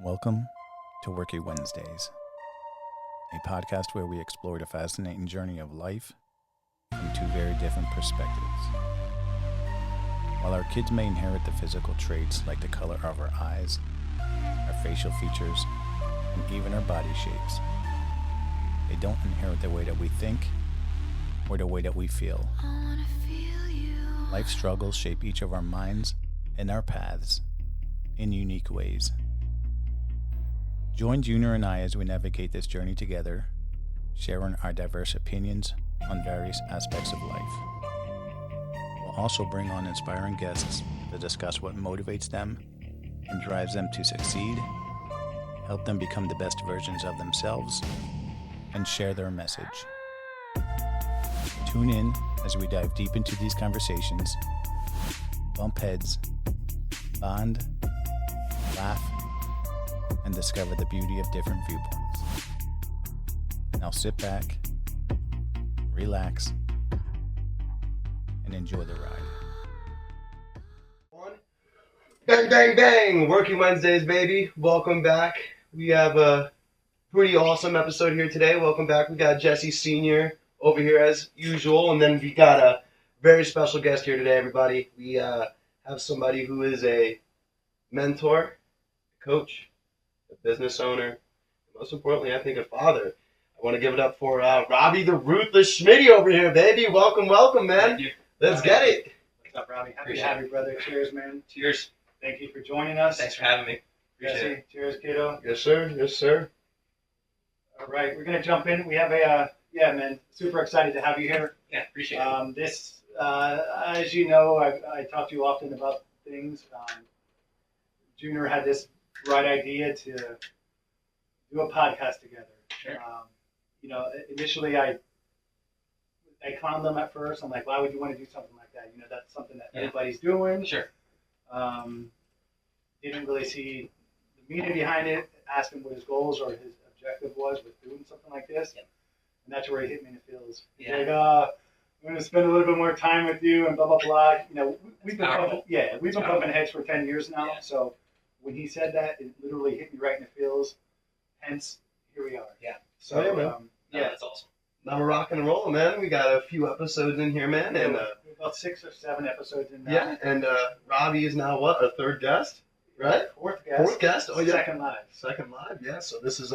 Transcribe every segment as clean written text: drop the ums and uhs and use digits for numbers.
Welcome to Worky Wednesdays, a podcast where we explore the fascinating journey of life from two very different perspectives. While our kids may inherit the physical traits like the color of our eyes, our facial features, and even our body shapes, they don't inherit the way that we think or the way that we feel. Life struggles shape each of our minds and our paths in unique ways. Join Junior and I as we navigate this journey together, sharing our diverse opinions on various aspects of life. We'll also bring on inspiring guests to discuss what motivates them and drives them to succeed, help them become the best versions of themselves, and share their message. Tune in as we dive deep into these conversations, bump heads, bond, laugh, and discover the beauty of different viewpoints. Now sit back, relax, and enjoy the ride. Bang, bang, bang! Working Wednesdays, baby. Welcome back. We have a pretty awesome episode here today. Welcome back. We got Jesse Sr. over here as usual, and then we got a very special guest here today, everybody. We have somebody who is a mentor, a coach, a business owner, and most importantly, I think a father. I want to give it up for Robbie the Ruthless Schmitty over here, baby. Welcome, welcome, man. Thank you. Let's get it. What's up, Robbie? Happy to have you, brother. Cheers, man. Cheers. Thank you for joining us. Thanks for having me. Appreciate Jesse, it. cheers, kiddo. Yes, sir. Yes, sir. All right, we're going to jump in. We have man, super excited to have you here. Yeah, appreciate it. This, as you know, I talk to you often about things. Junior had this bright idea to do a podcast together. Sure. Initially I clowned them at first. I'm like, why would you want to do something like that? That's something that everybody's doing. Sure. Didn't really see the meaning behind it. Asked him what his goals or his objective was with doing something like this. Yep. And that's where he hit me in the feels. He's Yeah. like, I'm going to spend a little bit more time with you and blah, blah, blah. We've been powerful. bumping heads for 10 years now. Yeah. So when he said that, it literally hit me right in the feels. Hence, here we are. Yeah. So, Yeah, man. That's awesome. Now we're rocking and rolling, man. We got a few episodes in here, man. And we're about 6 or 7 episodes in now. yeah, and Robbie is now what, our third guest, right? Fourth guest. Fourth guest. Oh yeah. Second live. Second live. Yeah. So this is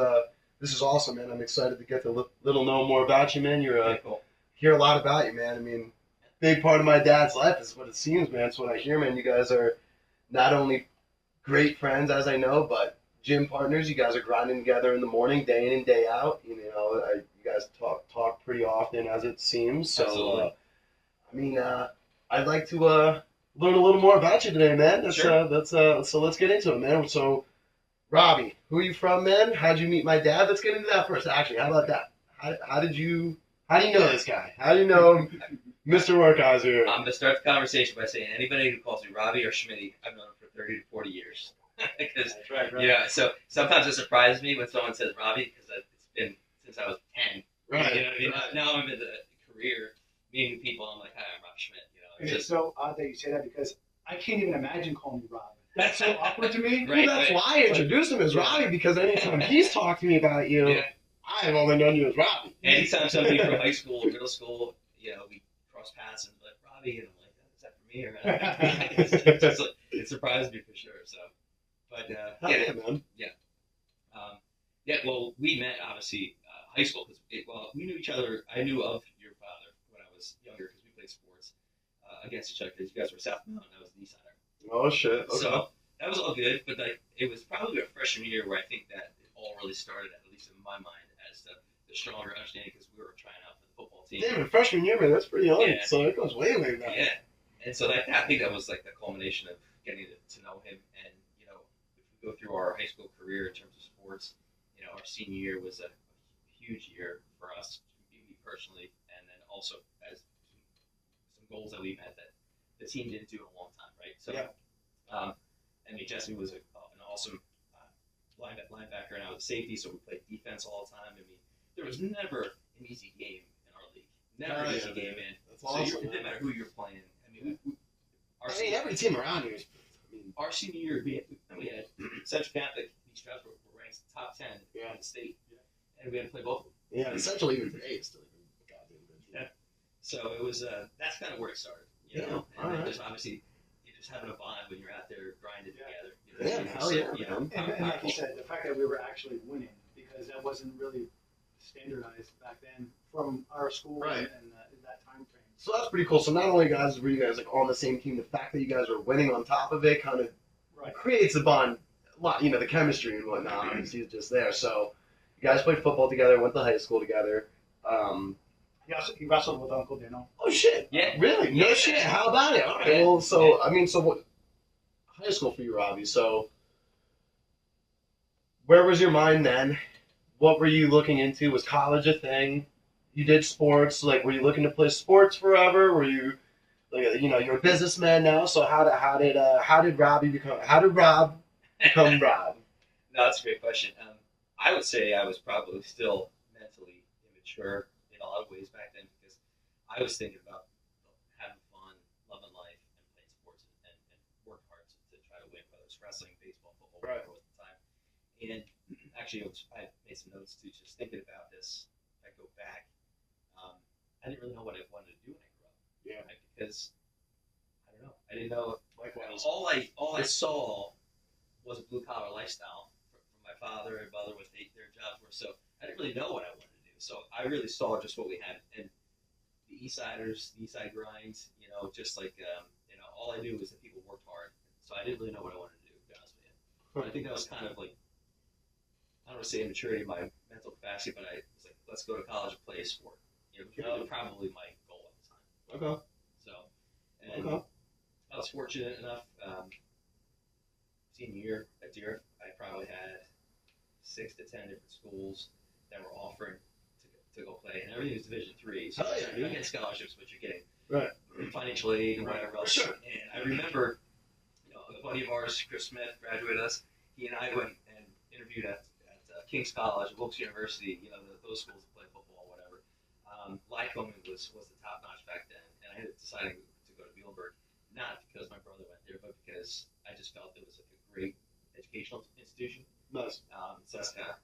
awesome, man. I'm excited to get to little know more about you, man. You're Very cool. hear a lot about you, man. I mean, big part of my dad's life is what it seems, man. It's what I hear, man. You guys are not only great friends, as I know, but gym partners. You guys are grinding together in the morning, day in and day out. You guys talk pretty often, as it seems. So, Absolutely. I'd like to learn a little more about you today, man. Sure. So let's get into it, man. So, Robbie, who are you from, man? How'd you meet my dad? Let's get into that first. Actually, how about that? How do you know this guy? How do you know Mr. Workheiser? I'm going to start the conversation by saying anybody who calls me Robbie or Schmitty, I've known him for 30 to 40 years. Because, That's right. yeah, so sometimes it surprises me when someone says Robbie because it's been since I was 10. Right. You know what I mean? Now I'm in the career, meeting people, I'm like, hi, I'm Rob Schmidt. And It's it's just, so odd that you say that because I can't even imagine calling you Rob. That's so awkward to me. Right. Well, that's why I introduced him as Robbie, because anytime he's talked to me about you, yeah. I've only known you as Robbie. Anytime somebody from high school or middle school, we cross paths and like Robbie, and I'm like, is that for me or it's just like, it surprised me for sure. So, but Hell yeah, man. well, we met obviously high school because we knew each other. I knew of your father when I was younger because we played sports against each other. Because you guys were South Mountain, I was the East Sider. Oh shit. Okay. So that was all good, but it was probably our freshman year where I think that it all really started, at least in my mind, as the stronger understanding because we were trying out for the football team. Damn, a freshman year, man. That's pretty young. Yeah. So it goes way back. Yeah, and so I think that was like the culmination of getting to know him. And if we go through our high school career in terms of sports, our senior year was a huge year for us, me personally, and then also as some goals that we met that the team didn't do in a long time, right? So, yeah. Jesse was an awesome linebacker, and I was a safety, so we played defense all the time. There was never an easy game in our league. Never an easy game in. That's awesome. It didn't matter who you're playing. Every team around here is. Our senior year, we had Central Catholic, East Stroudsburg, top 10 Yeah. in the state, and we had to play both of them. Yeah, essentially even today it's still even goddamn good. Yeah. So it was that's kind of where it started, you Yeah, know, and then alright. just obviously you're just having a bond when you're out there grinding Yeah. together. You Yeah, know, hell so, yeah, you know, man. And like you said, the fact that we were actually winning, because that wasn't really standardized back then from our school Right. and that time frame. So that's pretty cool. So not only guys were you guys like on the same team, the fact that you guys are winning on top of it kind of Right. creates the bond, a lot, you know, the chemistry and whatnot. Obviously, it's just there. So you guys played football together, went to high school together. He wrestled with Uncle Dino. Oh shit! Yeah. Really? No Yeah. shit. How about it? All right. Yeah. Well, so I mean, so what? High school for you, Robbie. So where was your mind then? What were you looking into? Was college a thing? You did sports. Like, were you looking to play sports forever? Were you, like, you know, you're a businessman now. So how did Rob become Rob? No, that's a great question. I would say I was probably still mentally immature in a lot of ways back then because I was thinking about having fun, loving life, and playing sports and work hard to try to win, whether it's wrestling, baseball, football, Right. whatever at the time. And actually, I made some notes too, just thinking about this. If I go back, I didn't really know what I wanted to do when I grew up. Yeah. Right? Because I don't know. I didn't know. Likewise. All I saw was a blue collar lifestyle from my father and mother, what their jobs were. So I didn't really know what I wanted to do. So I really saw just what we had, and the East Siders, the East Side grinds. You know, just like you know, all I knew was that people worked hard. So I didn't really know what I wanted to do. To be honest with you, but I think that was kind of like, I don't want to say immaturity in my mental capacity, but I was like, let's go to college and play a sport. You know, that was probably my goal at the time. Okay. So, and Okay. I was fortunate enough. Senior year at Deer, I probably had 6 to 10 different schools that were offering to go play, and everything was Division III. So Oh, yeah, you're yeah. getting scholarships, but you're getting Right. financial aid and Right. whatever else. Sure. And I remember, you know, a buddy of ours, Chris Smith, graduated us. He and I went and interviewed at King's College, Wilkes University. You know, those schools that play football, whatever. Lycoming was the top notch back then, and I ended up deciding to go to Muhlenberg, not because my brother went there, but because I just felt it was like a great educational institution. Nice. So that's kind of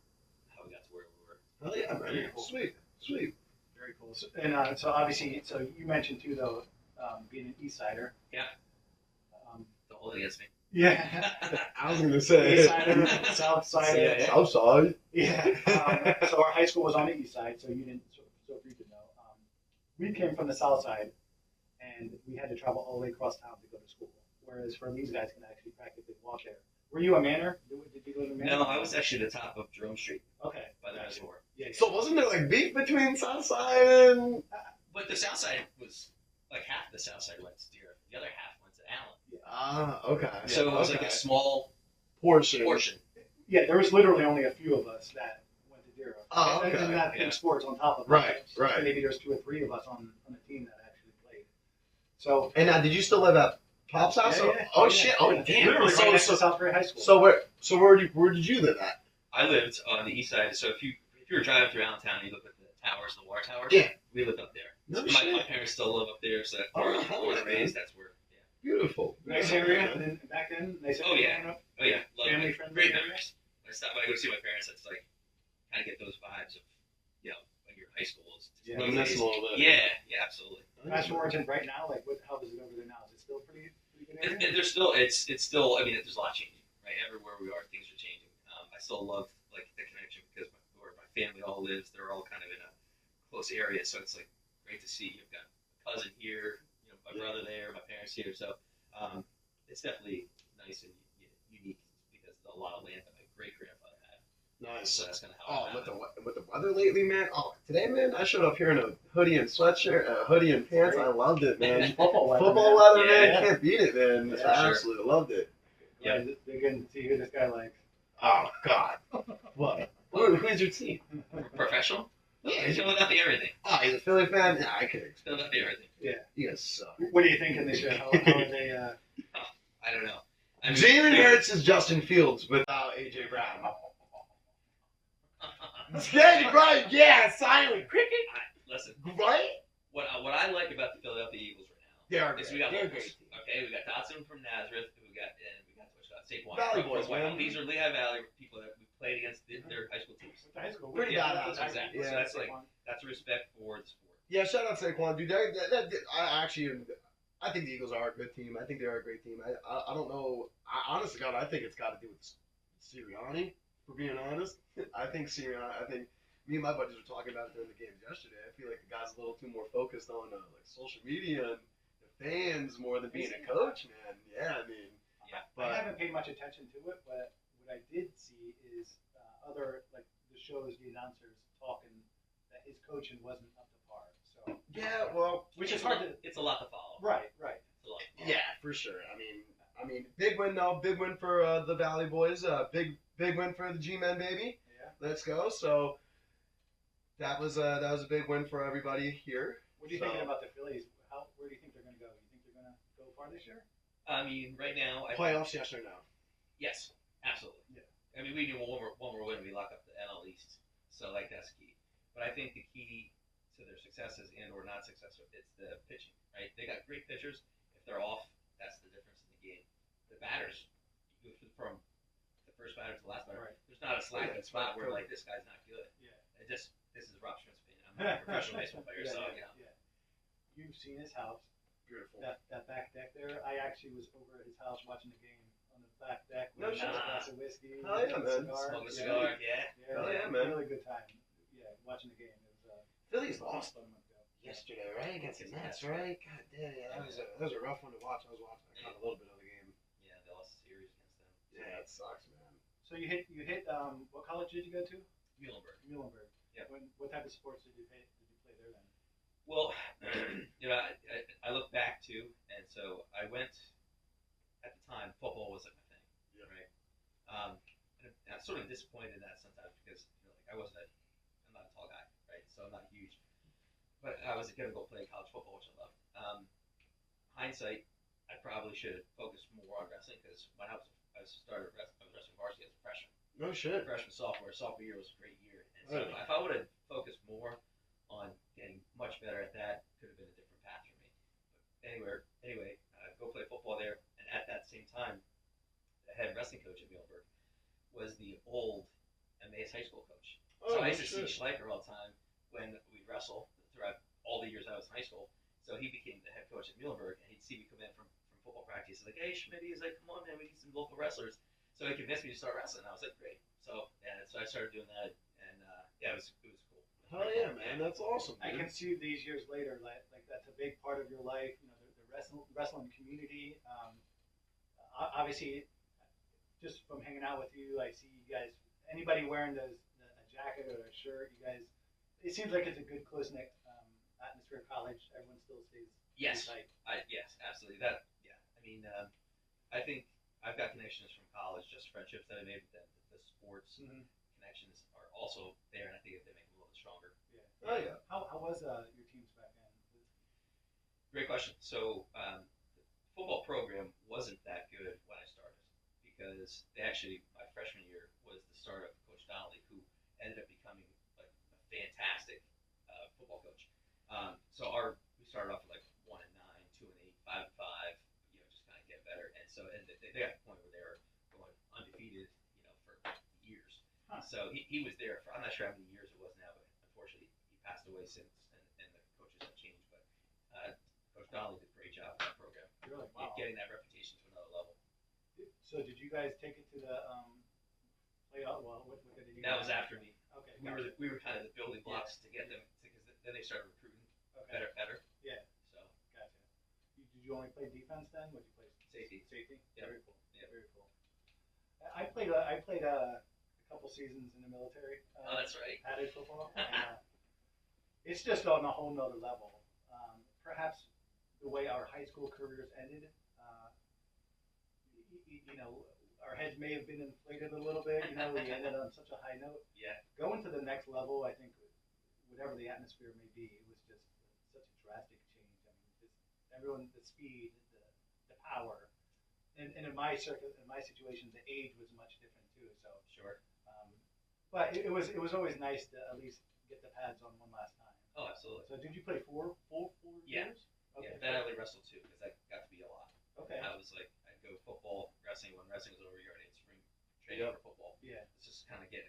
how we got to where we were. Hell yeah, man. Very cool. Sweet. Sweet. Very cool. So, and so obviously, so you mentioned too, though, being an East Sider. Yeah. Um, Don't hold it against me. yeah. I was gonna say. East Sider, South Sider. Yeah, yeah. Outside. Yeah. So our high school was on the East Side, so you didn't. So if you could know, we came from the South Side, and we had to travel all the way across town to go to school. Whereas for these guys, can actually practically walk there. Were you a Manor? Did you live in Manor? No, I was actually at the top of Jerome Street Okay. by the reservoir. Yeah. So wasn't there like beef between Southside and? But the south side was like half the south side went to Deer, the other half went to Allen. Ah, okay. So it was okay. like a small portion. Yeah, there was literally only a few of us that went to Dero. Oh, and, okay. and that Yeah. big sports on top of Right, it. right. Maybe there's 2 or 3 of us on the team that actually played. So And now, did you still live at Pop's house? Yeah, yeah. Oh Yeah. shit! Oh Yeah. damn! Literally right next to So Southbury High School. where did you live at? I lived on the east side, so if you were driving through Allentown, you look at the towers, the water towers. Yeah. We lived up there. No So shit. my parents still live up there, so that's Oh, where I hell was yeah, raised. That's where. Yeah. Beautiful. nice area. And then back then, nice Oh, area. yeah. Oh yeah, love Family it. friendly Great area? memories. When I stop by, I go see my parents. That's like kind of get those vibes of, you know, when you're in high school. It's just Yeah. those Reminisce days. a little bit. Yeah, absolutely. Fast forward to right now, like how is it over there now? Is it still pretty good area? There's still, it's still. I mean, there's a lot changing, right? Everywhere we are, things are changing. I still love like the connection because where my family all lives, they're all kind of in a close area, so it's like great to see. You've got a cousin here, you know, my brother there, my parents here, so it's definitely nice and unique because there's a lot of land that my great grandfather had. Nice. So that's kind of how. Oh, I with found the with the weather lately, man. Oh, today, man, I showed up here in a hoodie and sweatshirt, a hoodie and pants. I loved it, man. Football weather. Football man. weather, Yeah. man. Can't beat it, man. Yeah, I sure. absolutely loved it. Yeah. They're getting to hear this guy like. Oh God. What? Who's your team? it. Professional? Yeah. He's filling out the everything. Oh, he's a Philly fan. Yeah, I could. Filling out the everything. You guys suck. What are you thinking this year? How are they? I don't know. I mean, Jalen Hurts is Justin Fields without AJ Brown. Steady, right? Yeah, silent cricket. Listen, Right? what I like about the Philadelphia Eagles right now They are is great. we got They're locals. great. Okay, we got Dotson from Nazareth. We got Saquon Valley from boys, Wyoming. man. These are Lehigh Valley people that we played against their high school teams. With the high school. Pretty yeah, badass. with the high school. Yeah. So that's like that's respect for the sport. Yeah, shout out Saquon, dude. I think the Eagles are a good team. I think they are a great team. I don't know. Honestly, God, I think it's got to do with Sirianni. For being honest, I think Sirianni. I think me and my buddies were talking about it during the game yesterday. I feel like the guy's a little too more focused on like social media and the fans more than being a coach, man. Yeah, I mean, Yeah. I haven't paid much attention to it, but what I did see is other like the shows, the announcers talking that his coaching wasn't up to par. So yeah, well, which is hard to. It's a lot to follow. Right. It's a lot to follow. yeah, for sure. I mean, big win though. Big win for the Valley Boys. Big win for the G-Men, baby. Yeah. Let's go. So that was a big win for everybody here. What are you thinking about the Phillies? Where do you think they're going to go? You think they're going to go far this year? I mean, right now, Playoffs? Yes or no? yes, absolutely. Yeah. I mean, we do one more win, we lock up the NL East. So, like, that's key. But I think the key to their successes and or not success, it's the pitching, right? They got great pitchers. If they're off, that's the difference in the game. The batters, you go from the first batter to the last batter. Right. There's not a slacking Yeah, spot where, like, this guy's not good. Yeah. This is Rob Schmidt's opinion. I'm not a professional baseball player, so, you know. Yeah. You've seen his house. Beautiful. That back deck there. I actually was over at his house watching the game on the back deck No with a shit. glass of whiskey, Hell yeah, and a man. cigar. Smoke a cigar, yeah. Hell yeah, man. Really good time. Yeah, watching the game. It was Phillies fun lost month ago. yesterday, right? Against the Mets, right? God damn, yeah, that was a rough one to watch. I was watching. I caught a little bit of the game. Yeah, they lost the series against them. Yeah, it sucks, man. So you hit what college did you go to? Muhlenberg. Muhlenberg. Yep. What type of sports did you play there then? Well, I look back to, and so I went, at the time, football was like my thing, Yeah. right? And I'm sort of disappointed in that sometimes because, like I'm not a tall guy, right? So I'm not huge. But I was going to go play college football, which I loved. Hindsight, I probably should have focused more on wrestling because when I was wrestling varsity as a freshman. No shit. Freshman, sophomore year was a great year. And so Right. if I would have focused more on getting much better at that, could have been a different path for me. But anyway, go play football there. And at that same time, the head wrestling coach at Muhlenberg was the old Emmaus High School coach. Oh, So I used to shit. see Schleicher all the time when we'd wrestle throughout all the years I was in high school. So he became the head coach at Muhlenberg, and he'd see me come in from football practice. He's like, "Hey, Schmidt," he's like, "Come on, man, we need some local wrestlers." So he convinced me to start wrestling. I was like, "Great!" So I started doing that, and it was cool. Hell yeah, man. That's awesome, I dude. can see these years later, like that's a big part of your life. The wrestling community. Obviously, just from hanging out with you, I see you guys. Anybody wearing a jacket or a shirt, you guys. It seems like it's a good close knit atmosphere at college. Everyone still stays. Yes, tight. yes, absolutely. I mean, I think I've got connections from college, just friendships that I made with them. The sports Mhm. connections are also there, and I think they make them a little bit stronger. Yeah. Oh yeah. How was your teams back then? Great question. So, the football program wasn't that good when I started because my freshman year was the start of Coach Donnelly, who ended up becoming like a fantastic football coach. So we started off with like 1-9, 2-8, 5-5, just kind of get better. And so they got to the point where they were going undefeated, for years. Huh. So he was there for, I'm not sure how many years it was now, but unfortunately he passed away since, and the coaches have changed. But Coach Donnelly did a great job in that program, Really? Wow. getting that reputation to another level. So did you guys take it to the playoff? Well, what did you? That was after me. Okay. We were kind of the building blocks to get them, because then they started recruiting Okay. better. Yeah. So Gotcha. Did you only play defense then? What did you play? Safety. Safety. Yeah. Very cool. Yeah. Very cool. I played a couple seasons in the military. Oh, that's right. Added football. And, it's just on a whole nother level. Perhaps the way our high school careers ended. Our heads may have been inflated a little bit. We ended on such a high note. Yeah. Going to the next level, I think, whatever the atmosphere may be, it was just such a drastic change. I mean, just everyone, the speed, the power, and in my situation, the age was much different too. So, Sure. but it was always nice to at least get the pads on one last time. Oh, absolutely. So, did you play full Yeah. years? Okay. Yeah. Then I only wrestled too, because that got to be a lot. Okay. I was like, I'd go football, wrestling. When wrestling was over, you already had spring training Yep. for football. Yeah. It's just kind of get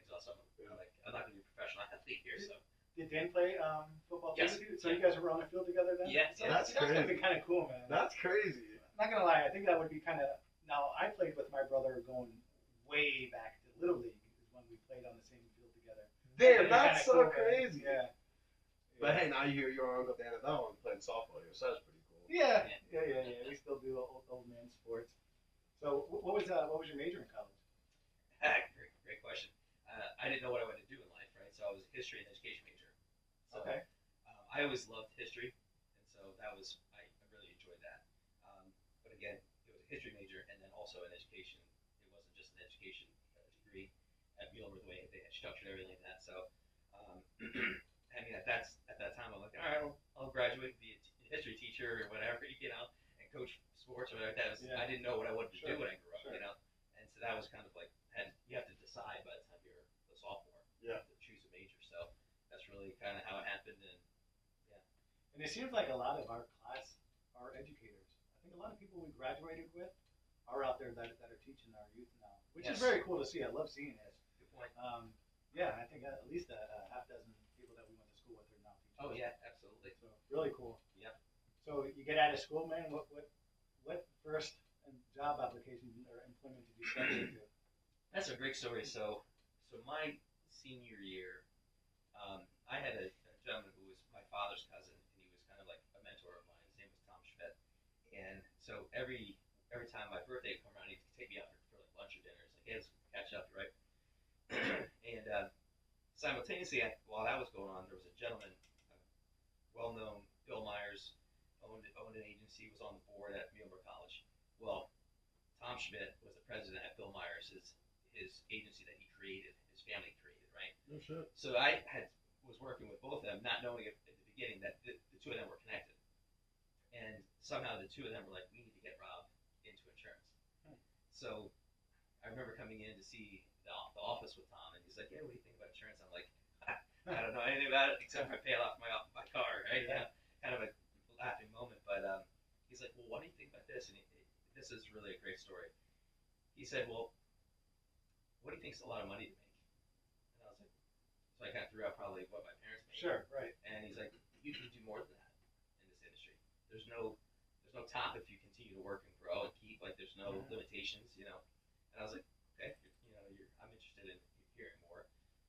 Did Dan play football Yes. too? So you guys were on the field together then? Yeah, So yeah. that's gotta be crazy. kind of cool, man. That's crazy. Not gonna lie, I think that would be kind of. Now I played with my brother going way back to Little League is when we played on the same field together. Damn, That'd be that's kinda so cool, man. crazy. Yeah. But hey, now you hear your Uncle Dan and that one playing softball here, so that's pretty cool. Yeah. We still do old man sports. So what was your major in college? Great question. I didn't know what I wanted to do in life, right? So I was a history and education major. So, Okay. I always loved history, and so that was I really enjoyed that. But again, it was a history major, and then also in education. It wasn't just an education degree at Mueller the way they had structured everything like that. So, I mean, at that time, I'm like, all right, I'll graduate, be a history teacher or whatever, and coach sports or whatever. I didn't know what I wanted to do when I grew up, and so that was kind of like, you have to decide by the time you're a sophomore, to choose a major. So that's really kind of how it happened, and And it seems like a lot of our class are educators. I think a lot of people we graduated with are out there that are teaching our youth now, which is very cool to see. I love seeing it. good point. Yeah, I think at least a half dozen people that we went to school with are now teachers. Oh yeah, absolutely. So really cool. Yeah. So you get out of school, man. What first job application or employment did you start into? That's a great story. So my senior year, I had a gentleman who was my father's cousin, and he was kind of like a mentor of mine. His name was Tom Schmidt, and so every time my birthday would come around, he'd take me out for like lunch or dinner. It's like, hey, let's catch up, right? And simultaneously, while that was going on, there was a gentleman, well-known, Bill Myers, owned an agency, was on the board at Mueller College. Well, Tom Schmidt was the president at Bill Myers, his agency that he created, his family created, right? No shit. So I was working with both of them, not knowing at the beginning that the two of them were connected. And somehow the two of them were like, we need to get Rob into insurance. So I remember coming in to see the office with Tom, and he's like, yeah, what do you think about insurance? I'm like, I don't know anything about it except for paying off my car, right? Yeah. Kind of a laughing moment. But he's like, well, what do you think about this? And this is really a great story. He said, well, what do you think is a lot of money to make? And I was like, so I kind of threw out probably what my parents made. Sure, right. And he's like, you can do more than that in this industry. There's no top if you continue to work and grow and keep. Like, there's no limitations, And I was like, okay, I'm interested in hearing more.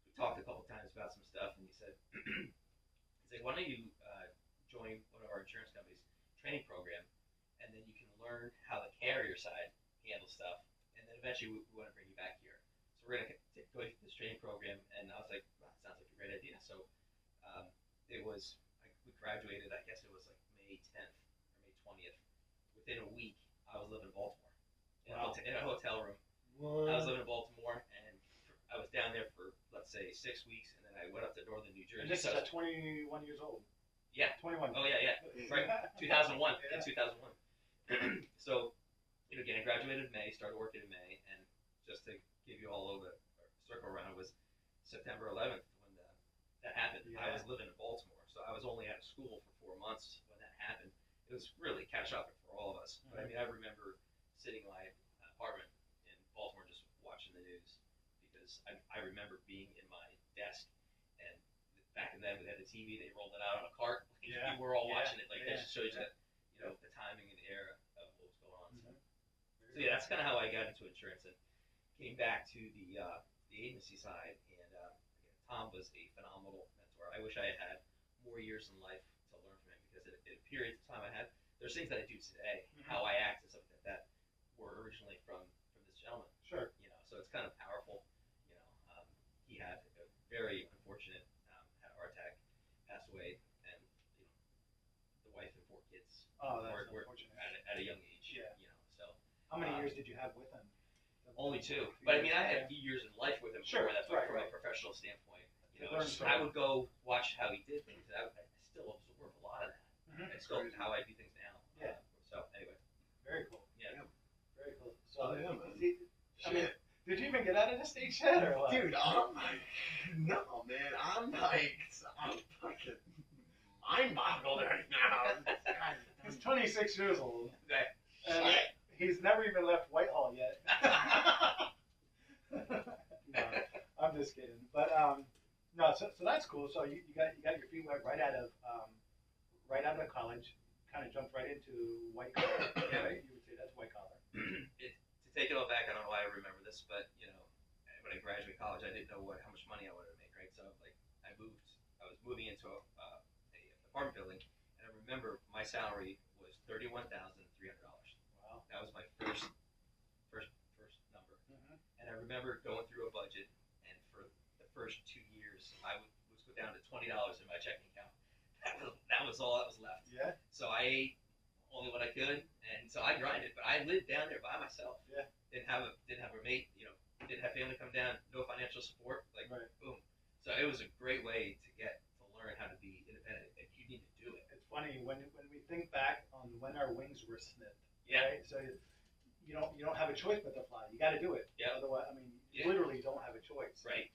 We talked a couple times about some stuff, and he said, he's like, why don't you join one of our insurance companies' training program, and then you can learn how the carrier side handles stuff, and then eventually we want to bring you back here. So we're gonna go through this training program, and I was like, wow, that sounds like a great idea. So we graduated. I guess it was like May 10th or May 20th. Within a week, I was living in Baltimore in a hotel room. What? I was living in Baltimore, and I was down there for, let's say, 6 weeks, and then I went up to northern New Jersey. And this is at 21 years old. Yeah. 21. Oh, yeah. Right. 2001. Yeah. In 2001. So, again, I graduated in May, started working in May, and just to give you all a circle around, it was September 11th when that happened. Yeah. I was living in Baltimore, so I was only out of school for 4 months when that happened. It was really catastrophic for all of us. But I mean, I remember sitting in my apartment in Baltimore just watching the news, because I remember being in my desk, and back in then we had the TV, they rolled it out on a cart. We were all watching it. Like, that just shows you that, the timing and the era of what was going on. So yeah, that's kind of how I got into insurance and came back to the agency side. And again, Tom was a phenomenal mentor. I wish I had had more years in life to learn from him, because in periods of time I had, there's things that I do today, how I act and stuff like that were originally from this gentleman. Sure. So it's kind of powerful. He had a very unfortunate, had a heart attack, passed away, and the wife and 4 kids were unfortunate. at a young age. Yeah. So How many years did you have with him? only 2, but I mean, I had a few years in life with him. Sure, Before that, right, from right. a professional standpoint. Learn I would go watch how he did things, and I still absorb a lot of that. Mhm. It's still how I do things now. Yeah. So anyway. Very cool. Yeah. Very cool. So, Yeah, man. I mean, did you even get out of the stage yet, or what? Dude, I'm like, no, man. I'm fucking mind boggled right now. He's 26 years old. Okay. And he's never even left Whitehall yet. No, I'm just kidding. But No, so that's cool. So you got your feet wet right out of college. Kind of jumped right into white collar. Right? You would say that's white collar. To take it all back, I don't know why I remember this, but when I graduated college, I didn't know how much money I wanted to make, right? So like I was moving into a apartment building, and I remember my salary was $31,300. Wow. That was my first number, and I remember going through a budget, and for the first 2 years, I was go down to $20 in my checking account. That was all that was left. Yeah. So I ate only what I could, and so I grinded. But I lived down there by myself. Yeah. Didn't have a mate. Didn't have family come down. No financial support. Like Right. boom. So it was a great way to learn how to be independent. And you need to do it. It's funny when we think back on when our wings were snipped. Yeah. Right? So you don't have a choice but to fly. You got to do it. Yeah. Otherwise, I mean, you Yeah. literally don't have a choice. Right.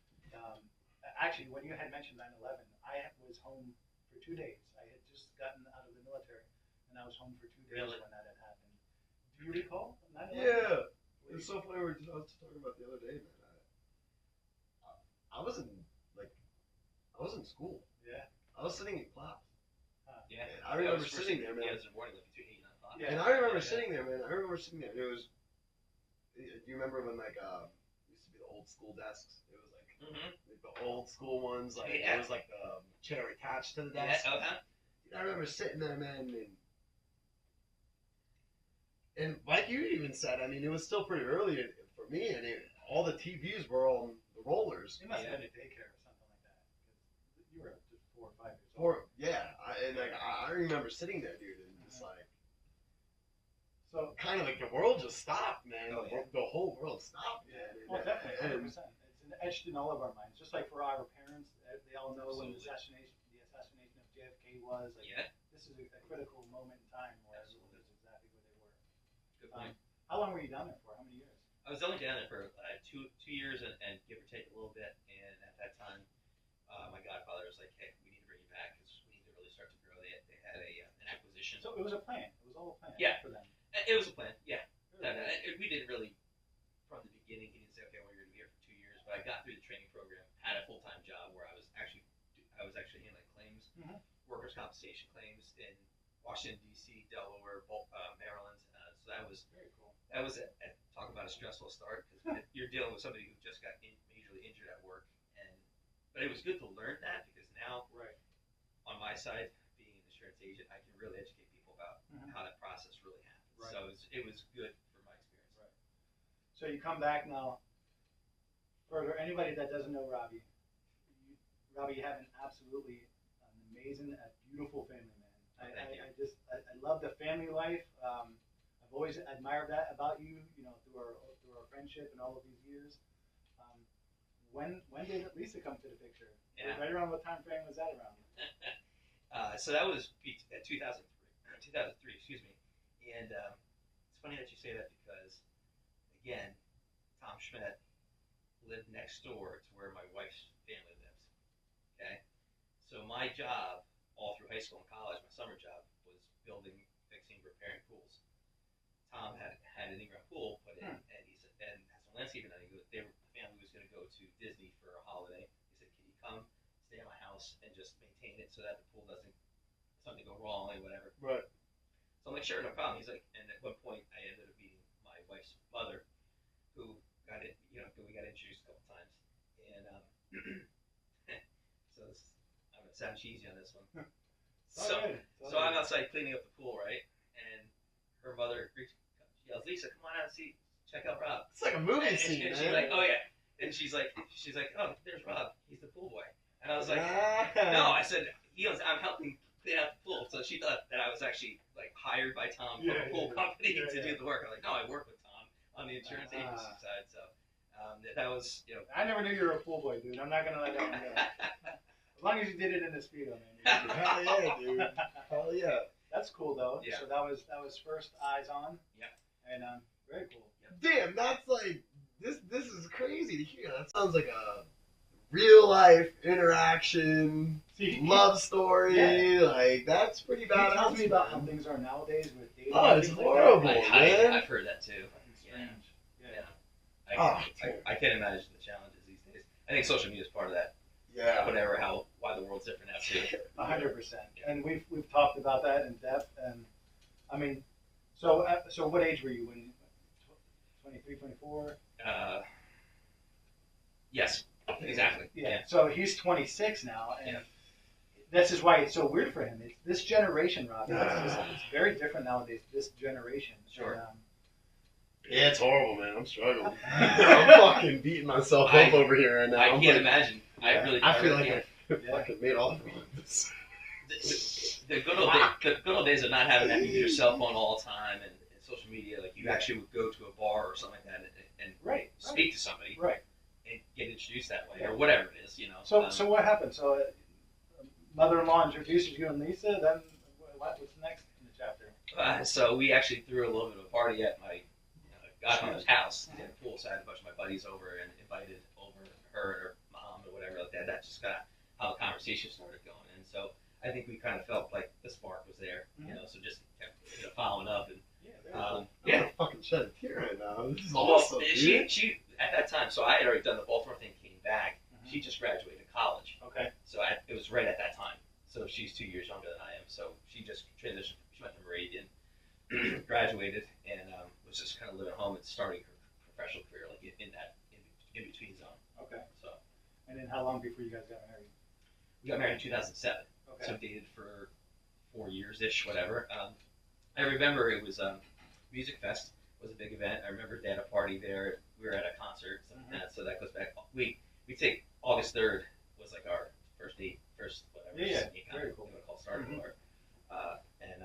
Actually, when you had mentioned 9/11, I was home for 2 days. I had just gotten out of the military, and I was home for 2 days Really? when that had happened. Do you recall 9/11? Yeah. It's so funny. I was talking about the other day, man. I was in school. Yeah. I was sitting in class. Yeah. And I remember sitting there, man. Yeah, it was in the morning, like between 8 and 9 o'clock. Yeah. And I remember sitting there, man. It was. Do you remember when like used to be the old school desks? It was like the old school ones. Like Yeah. it was like the chair attached to the Yeah. desk. Uh-huh. I remember sitting there, man, and like you even said, I mean, it was still pretty early for me, and all the TVs were on the rollers. It must Yeah. have been a daycare or something like that. 'Cause you were just 4 or 5 years old. I remember sitting there, dude, and just like, So, kind of like the world just stopped, man. Oh, yeah. The whole world stopped, man. well, definitely, And- 100%. It's etched in all of our minds. Just like for our parents, they all know when the Absolutely. assassination of JFK was. Like, Yeah. this is a critical moment in time where everyone Absolutely. knows exactly where they were. Good point. How long were you down there for? How many years? I was only down there for 2 years and give or take a little bit. And at that time, my godfather was like, "Hey, we need to bring you back because we need to really start to grow." They had an acquisition. So it was a plan. It was all a plan. Yeah. For them. It was a plan. Yeah. Really? We didn't really, from the beginning, he didn't say, "Okay, well, you're going to be here for 2 years." But I got through the training program, had a full-time job where I was actually handling claims, workers' compensation claims in Washington D.C., Delaware, Maryland. So that was Very cool. talk about a stressful start because you're dealing with somebody who just got majorly injured at work, but it was good to learn that because now Right. on my side, being an insurance agent, I can really educate people about how that process really happens. Right. So it was good for my experience. Right. So you come back now. For anybody that doesn't know Robbie, you have an absolutely amazing, beautiful family, man. Thank you. I love the family life. I've always admired that about you. Through our friendship and all of these years. When did Lisa come to the picture? Yeah. Right around what time frame was that around? So that was 2003, excuse me. And it's funny that you say that because, again, Tom Schmidt lived next door to where my wife's family lives. Okay? So my job, all through high school and college, my summer job, was building, fixing, repairing pools. Tom had an in-ground pool put in, and he said, and had some landscaping done. The family was going to go to Disney for a holiday. He said, "Can you come stay at my house and just maintain it so that the pool doesn't something go wrong or whatever?" Right. So I'm like, "Sure, no problem." He's like, and at one point I ended up meeting my wife's mother, who got it. We got introduced a couple times, and so I'm gonna sound cheesy on this one. So I'm outside cleaning up the pool, right? And her mother yells, "Lisa, come on out and check out Rob." It's like a movie And scene, she's man. like, "Oh yeah," and she's like, "Oh, there's Rob. He's the pool boy." And I was like, Ah. "No," I said, I'm helping clean out the pool. So she thought that I was actually like hired by Tom from a pool company to do the work. I'm like, "No, I work with Tom on the insurance agency side." So that was, I never knew you were a pool boy, dude. I'm not gonna let that one go. As long as you did it in the speedo, man. Hell yeah, dude. Hell yeah. That's cool though. Yeah. So that was first eyes on. Yeah. And very cool. Damn, that's like this is crazy to hear. That sounds like a real life interaction, See, love story. Yeah. Like that's pretty he tells badass. me about how man. things are nowadays with dating. Oh, and it's things like horrible. that. man. I've heard that too. Fucking strange. Yeah. I can't imagine the challenges these days. I think social media is part of that. Yeah. whatever, why the world's different now too. 100%. And we've talked about that in depth. And I mean, so what age were you when? 23, 24? Yes, exactly. Yeah. So he's 26 now, and Yeah. this is why it's so weird for him. It's this generation, Rob. It's very different nowadays. This generation. Sure. And, Yeah, it's horrible, man. I'm struggling. I'm fucking beating myself up over here right now. I I'm can't like- imagine. I really. I feel really like can't. I fucking made all this. The good old days of not having to use your cell phone all the time and social media. Like you actually would go to a bar or something like that and right. speak to somebody Right. and get introduced that way or whatever it is. So what happened? So mother-in-law introduces you and Lisa. Then what's next in the chapter? So we actually threw a little bit of a party at my godmother's house in the pool. So I had a bunch of my buddies over and invited over her and her mom or whatever like that. That's just kind of how the conversation started going. And so I think we kind of felt like the spark was there, so just kept following up. And I'm gonna fucking shed a tear right now. This is well, awesome, she dude. at that time, so I had already done the Baltimore thing, came back. She just graduated college. Okay. So it was right at that time. So she's 2 years younger than I am. So she just transitioned. She went to Moravian, graduated, and was just kind of living at home and starting her professional career like in that in between zone. Okay. So And then how long before you guys got married? we got married in 2007. Okay. So dated for 4 years ish, whatever. I remember it was Music Fest was a big event. I remember they had a party there. We were at a concert, something like that. So that goes back. We take August 3rd was like our first date, whatever. Yeah, Very very cool. Call started or, and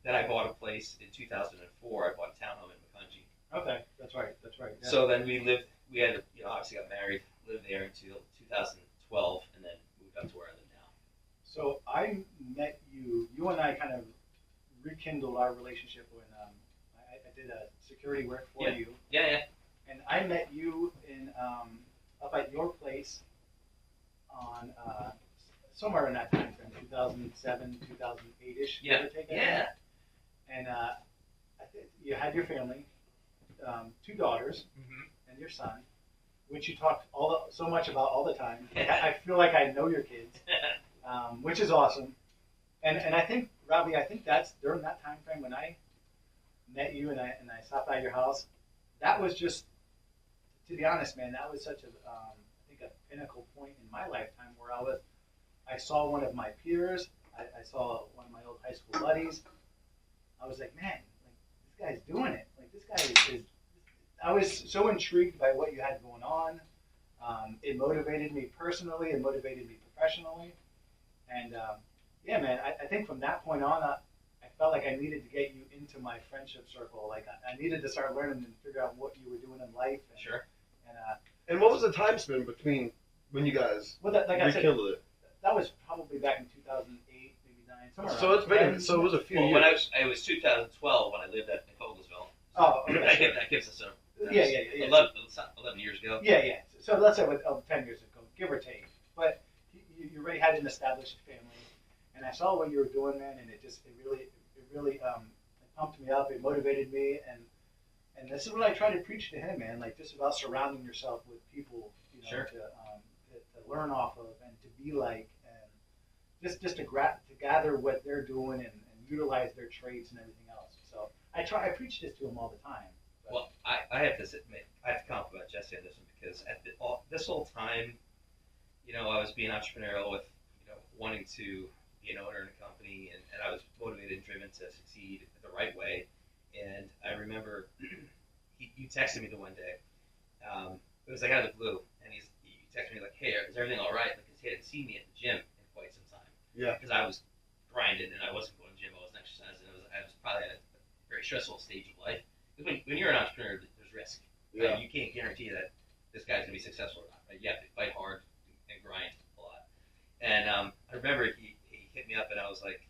then I bought a place in 2004. I bought a townhome in Macungie. Okay, that's right. Yeah. So then we had obviously got married, lived there until 2012, and then moved up to where I live now. So I met you. You and I kind of rekindled our relationship when I did a security work for you. Yeah. And I met you in up at your place on somewhere in that time frame, 2007, 2008-ish. Yeah. Yeah. And I think you had your family, 2 daughters, and your son, which you talked so much about all the time. I feel like I know your kids, which is awesome. And I think, Robbie, that's during that time frame when I met you and I stopped by your house. That was just, to be honest, man, that was such I think a pinnacle point in my lifetime where I saw one of my peers, I saw one of my old high school buddies. I was like, man, this guy's doing it. This guy is. I was so intrigued by what you had going on. It motivated me personally. It motivated me professionally. And yeah, man, I think from that point on, I felt like I needed to get you into my friendship circle. Like I needed to start learning and figure out what you were doing in life. And, Sure. And what was the time span between when you guys like I said, rekindled it? that was probably back in 2008, maybe 9, somewhere. So around it's been then. so it was a few Well, years. when it was 2012 when I lived at Fogelsville. Oh, okay. That gives us Yeah. 11 years ago. Yeah. So let's say 10 years ago, give or take. But you already had an established family, and I saw what you were doing, man, and it really pumped me up. It motivated me, and this is what I try to preach to him, man. Like just about surrounding yourself with people, Sure. to learn off of and to be like, and just to gather what they're doing and utilize their traits and everything else. So I preach this to him all the time. But, Well, I have to admit, I have to compliment Jesse on this one because this whole time, I was being entrepreneurial with, wanting to be an owner in a company, and I was motivated and driven to succeed the right way. And I remember you texted me the one day. It was like out of the blue, and he texted me like, "Hey, is everything all right?" Because he hadn't seen me at the gym in quite some time. Yeah. Because I was grinding and I wasn't going to the gym, I wasn't exercising. I was probably at a very stressful stage of life. Because when you're an entrepreneur, there's risk. Yeah. Right? You can't guarantee that this guy's going to be successful or not. Right? You have to fight hard and grind a lot. And I remember he hit me up and he's like,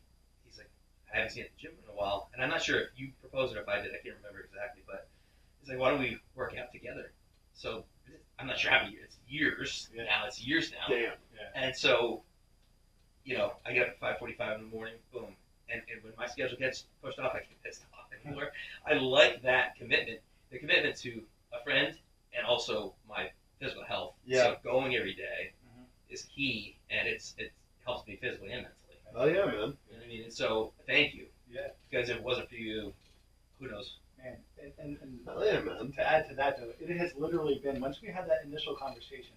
I haven't seen you at the gym in a while. And I'm not sure if you proposed it or if I did. I can't remember exactly. But he's like, why don't we work out together? So I'm not sure how many years. It's years now. It's years now. Damn. And so, I get up at 5:45 in the morning, boom. And when my schedule gets pushed off, I get pissed off anymore. I like that commitment, the commitment to a friend and also my physical health. Yeah. So going every day Mhm. is key, and it helps me physically and mentally. Oh yeah, man. You know what I mean? And so thank you, Yeah, because if it wasn't for you, who knows? man. And Hell yeah, man. to add to that, though, it has literally been, once we had that initial conversation,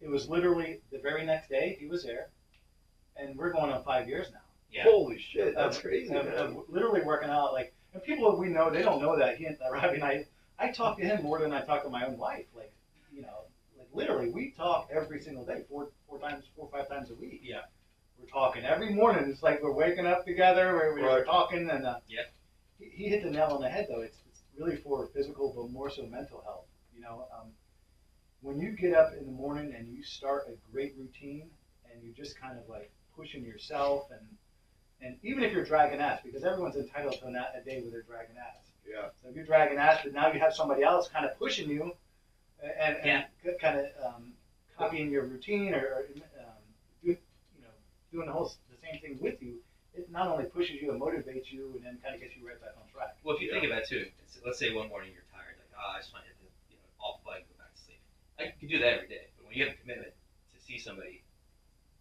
it was literally the very next day he was there, and we're going on 5 years now. Yeah. Holy shit, that's crazy, Of man. literally working out, like, and people we know, they don't know that Robbie and I talk to him more than I talk to my own wife. Like, you know, like literally, we talk every single day, four or 5 times a week. Yeah. We're talking every morning. It's like we're waking up together. We're Right. talking, and Yeah. he hit the nail on the head, though. It's really for physical, but more so mental health. You know, when you get up in the morning and you start a great routine, and you just kind of like pushing yourself, and even if you're dragging ass, because everyone's entitled to a day where they're dragging ass. Yeah. So if you're dragging ass, but now you have somebody else kind of pushing you, and kind of copying your routine, or doing the same thing with you, it not only pushes you and motivates you, and then kind of gets you right back on track. Well, if you think about it too, let's say one morning you're tired, like, I just want to off the bike, go back to sleep. I can do that every day, but when you have a commitment to see somebody,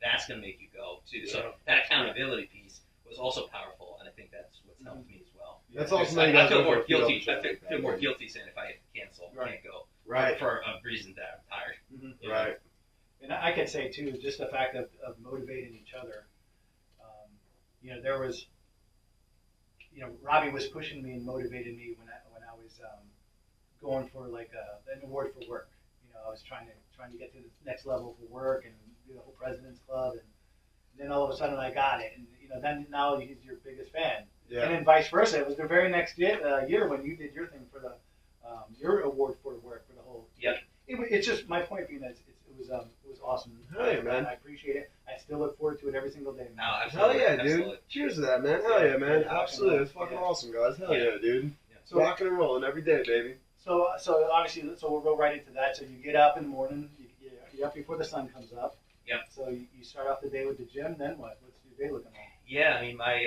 that's going to make you go too. So that accountability piece was also powerful, and I think that's what's helped me as well. That's Because awesome. I feel more guilty. I feel more guilty saying if I cancel, Right. can't go, Right. for a reason that I'm tired. Mm-hmm. You know? Right. And I could say too, just the fact of motivating each other. There was, Robbie was pushing me and motivated me when I was going for like an award for work. I was trying to get to the next level for work and do the whole President's Club, and then all of a sudden I got it, and then now he's your biggest fan. Yeah. And then vice versa. It was the very next year when you did your thing for the your award for work for the whole. Yep. It's just my point being that it was awesome. Hey, man. I appreciate it. I still look forward to it every single day. No, Hell absolutely. yeah, Absolutely. dude. Cheers to that, man. Hell yeah, man. Yeah. Absolutely. It's fucking Yeah. awesome, guys. Hell Yeah. yeah, dude. Yeah. So, Rocking and rolling every day, baby. so obviously, we'll go right into that. So you get up in the morning. You're up before the sun comes up. Yep. So you start off the day with the gym. Then what? What's your day looking like? Yeah, I mean, I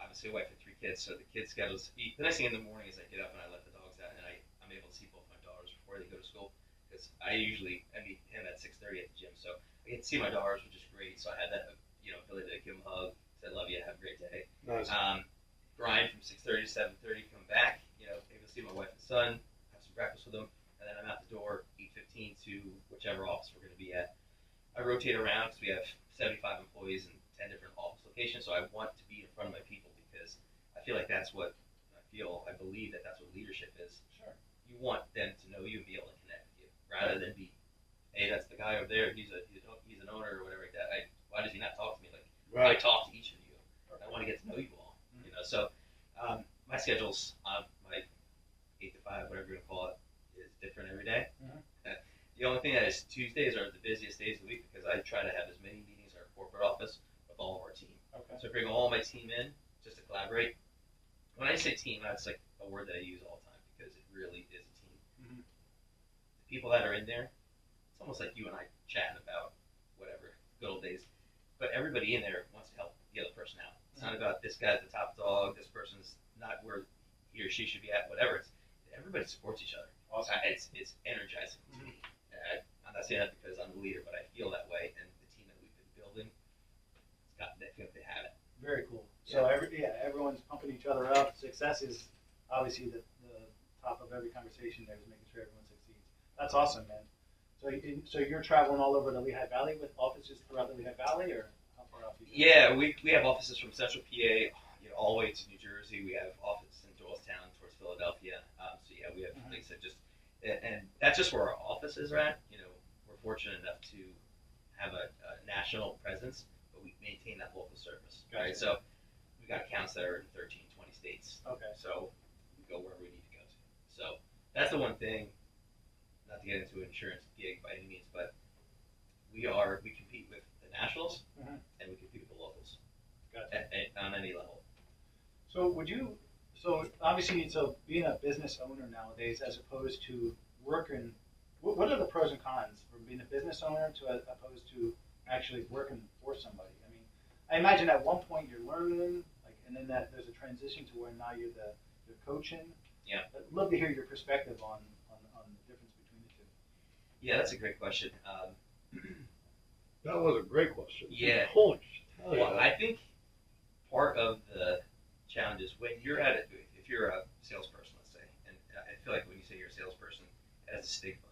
obviously a wife and 3 kids, so the kids' schedules. The nice thing in the morning is I get up and I let the dogs out, and I'm able to see both my daughters before they go to school, because I meet him at 6:30 at the gym, so I get to see my daughters, which is great. So I had that ability to give them a hug, say love you, have a great day. Nice. Grind from 6:30 to 7:30, come back, able to see my wife and son, have some breakfast with them, and then I'm out the door 8:15 to whichever office we're going to be at. I rotate around because we have 75 employees in 10 different office locations, so I want to be in front of my people, because I feel like that's what I believe that's what leadership is. Sure. You want them to know you and be able to connect with you, rather than be, hey, that's the guy over there, he's an owner or whatever like that. Why does he not talk to me? Like, I Right. talk to each of you. I want to get to know you all. So my schedule's my 8 to 5, whatever you're gonna call it, is different every day. The only thing that is Tuesdays are the busiest days of the week, because I try to have as many meetings in our corporate office with all of our team. Okay. So I bring all my team in just to collaborate. When I say team, that's like a word that I use all the time, because it really is a team. Mhm. The people that are in there, it's almost like you and I chatting about whatever, good old days. But everybody in there wants to help the other person out. It's not about this guy's the top dog, this person's not where he or she should be at, whatever. It's everybody supports each other. Awesome. It's energizing to me. I'm not saying that because I'm the leader, but I feel that way, and the team that we've been building, they have it. Very cool. So everyone's pumping each other up. Success is obviously the top of every conversation. There is making sure everyone succeeds. That's awesome, man. So you're traveling all over the Lehigh Valley with offices throughout the Lehigh Valley, or how far out? Yeah, we have offices from Central PA, all the way to New Jersey. We have offices in Doylestown towards Philadelphia. So yeah, we have, like I said, and that's just where our offices are at. We're fortunate enough to have a national presence, but we maintain that local service. Gotcha. Right? So we've got accounts that are in 13, 20 states. Okay. So we go wherever we need to go to. So that's the one thing, not to get into an insurance gig by any means, but we compete with the nationals, and we compete with the locals. Gotcha. On any level. So obviously, being a business owner nowadays, as opposed to working, what are the pros and cons from being a business owner to opposed to actually working for somebody? I mean, I imagine at one point you're learning, and then that there's a transition to where now you're coaching. Yeah. I'd love to hear your perspective on the difference between the two. Yeah, that's a great question. That was a great question. Yeah. Holy hell Well, yeah. I think part of the challenge is when you're at it, if you're a salesperson, let's say, and I feel like when you say you're a salesperson, it has a stigma,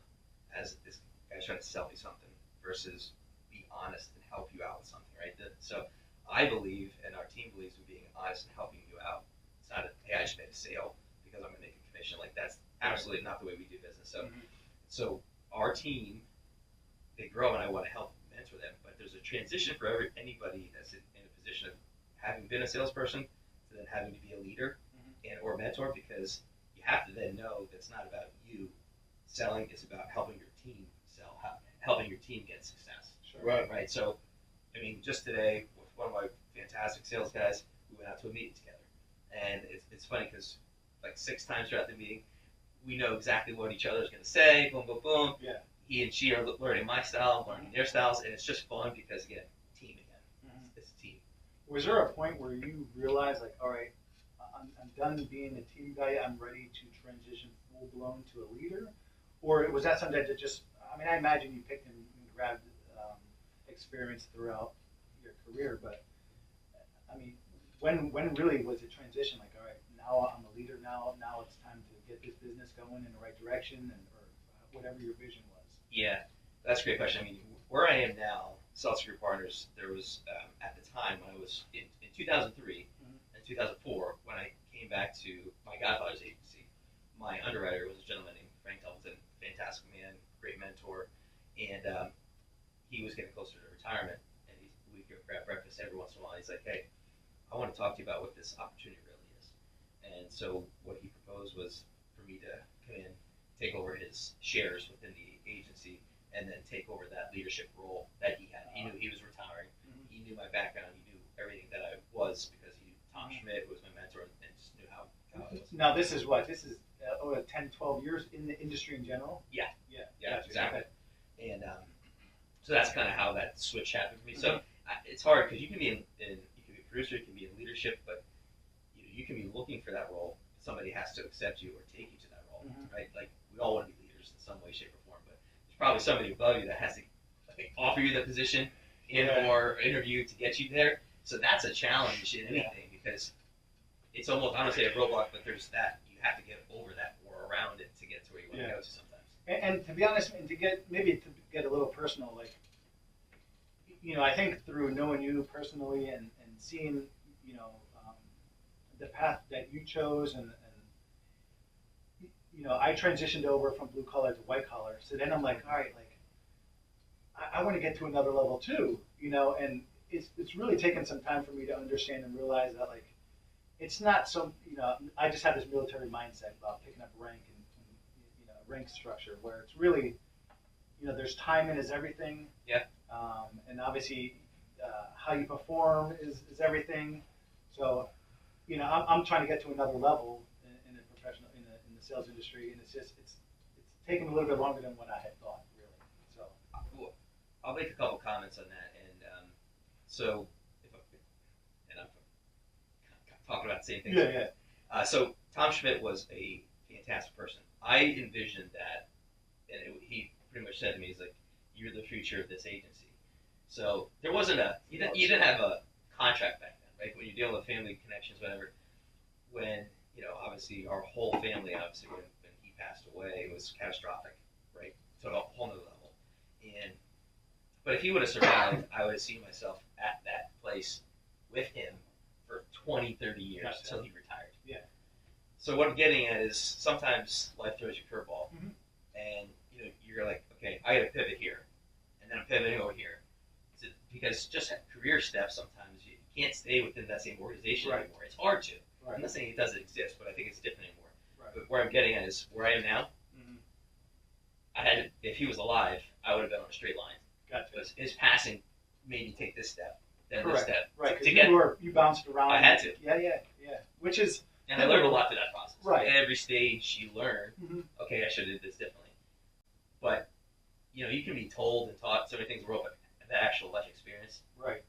as this guy's trying to sell me something versus be honest and help you out with something, right? So I believe, and our team believes in being honest and helping you out. It's not hey, I just made a sale because I'm going to make a commission. Like that's absolutely not the way we do business. So our team, they grow, and I want to help mentor them. But there's a transition for anybody that's in a position of having been a salesperson to then having to be a leader and or mentor, because you have to then know that it's not about you selling; it's about helping your team sell, helping your team get success. Sure. Right. So, I mean, just today with one of my fantastic sales guys, we went out to a meeting together, and it's funny because like 6 times throughout the meeting, we know exactly what each other's going to say. Boom, boom, boom. Yeah. He and she are learning my style, learning their styles, and it's just fun because again, team again. It's a team. Was there a point where you realized, like, all right, I'm done being a team guy, I'm ready to transition full blown to a leader? Or was that something that just, I mean, I imagine you picked and grabbed experience throughout your career, but I mean, when really was it transition? Like, all right, now I'm a leader, now it's time to get this business going in the right direction, and or whatever your vision was. Yeah, that's a great question. I mean, where I am now, Seltzer Group Partners, there was at the time when I was in 2003 and 2004, when I came back to my godfather's agency, my underwriter was a gentleman named Frank Templeton, fantastic man, great mentor, and he was getting closer to retirement, and we could grab breakfast every once in a while. He's like, hey, I want to talk to you about what this opportunity really is. And so what he proposed was for me to come in, take over his shares within the agency, and then take over that leadership role that he had. He knew he was retiring. He knew my background. He knew everything that I was because he knew Tom Schmidt, who was my mentor, and just knew how it was. Now this is what? This is 10, 12 years in the industry in general? Yeah. Yeah, Yeah, exactly. And so that's kind of how that switch happened for me. So it's hard because you can be you can be a producer, you can be in leadership, but you can be looking for that role. Somebody has to accept you or take you to that role, right? Like we all want to be leaders in some way, shape, or form, but there's probably somebody above you that has to offer you the position or interview to get you there. So that's a challenge in anything because it's almost, I don't say a roadblock, but there's that you have to get over that or around it to get to where you want to go to sometimes. And to be honest, and to get a little personal, like, I think through knowing you personally and seeing, the path that you chose and I transitioned over from blue collar to white collar. So then I'm like, all right, like, I want to get to another level too, and it's really taken some time for me to understand and realize that, like, it's not so, I just have this military mindset about picking up rank and rank structure where it's really, there's timing is everything. Yeah. And obviously, how you perform is everything. So, I'm trying to get to another level in the professional, in the sales industry, and it's taken a little bit longer than what I had thought, really. So. Well, I'll make a couple comments on that, and so I'm talking about the same things. Yeah. So Tom Schmidt was a fantastic person. I envisioned that, and he pretty much said to me, he's like, "You're the future of this agency." So there wasn't you didn't have a contract back then, right? When you're dealing with family connections, whatever. When obviously our whole family, obviously when he passed away, it was catastrophic, right? So a whole nother level. But if he would have survived, I would have seen myself at that place with him for 20, 30 years until he retired. Yeah. So what I'm getting at is sometimes life throws you a curveball, and you're like, okay, I got to pivot here, and then I'm pivoting over here, because just career steps sometimes you can't stay within that same organization anymore. It's hard to. Right. I'm not saying it doesn't exist, but I think it's different anymore. Right. But where I'm getting at is where I am now. I had to, if he was alive, I would have been on a straight line. Gotcha. Because his passing made me take this step, then this step. Right. Because you bounced around. I had to. Yeah. Which is. And I learned a lot through that process. Right. Every stage you learn, okay, I should have did this differently. But, you can be told and taught so many things in the world, but the actual life experience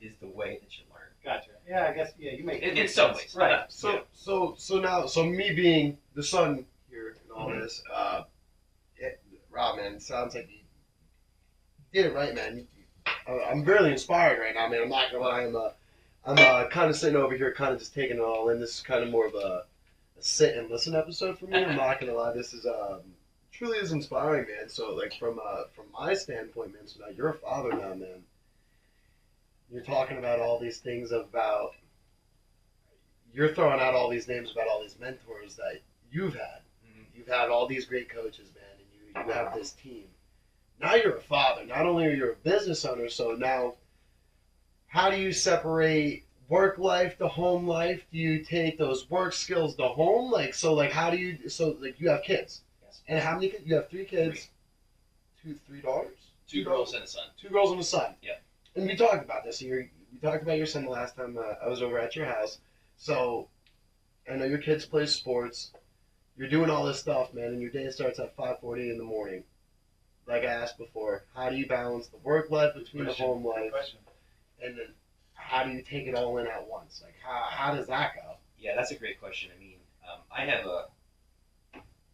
is the way that you learn. Gotcha. Yeah, I guess, you make in some ways. Right. So me being the son here and all this, Rob, man, it sounds like did it right, man. I'm really inspired right now, man. I'm not gonna lie. I'm kind of sitting over here, kind of just taking it all in. This is kind of more of a sit and listen episode for me. I'm not gonna lie. This is truly is inspiring, man. So like from my standpoint, man. So now you're a father now, man. You're talking about all these things about. You're throwing out all these names about all these mentors that you've had. Mhm. You've had all these great coaches, man, and you have this team. Now you're a father. Not only are you a business owner, so now how do you separate work life to home life? Do you take those work skills to home? How do you, so like you have kids. Yes. And how many kids? You have 3 kids? Three daughters? 2 girls and a son. 2 girls and a son. Yeah. And we talked about this. We talked about your son the last time I was over at your house. So I know your kids play sports. You're doing all this stuff, man, and your day starts at 5:40 in the morning. Like I asked before, how do you balance the work life between the home life? And then how do you take it all in at once? Like, how does that go? Yeah, that's a great question. I mean, I have a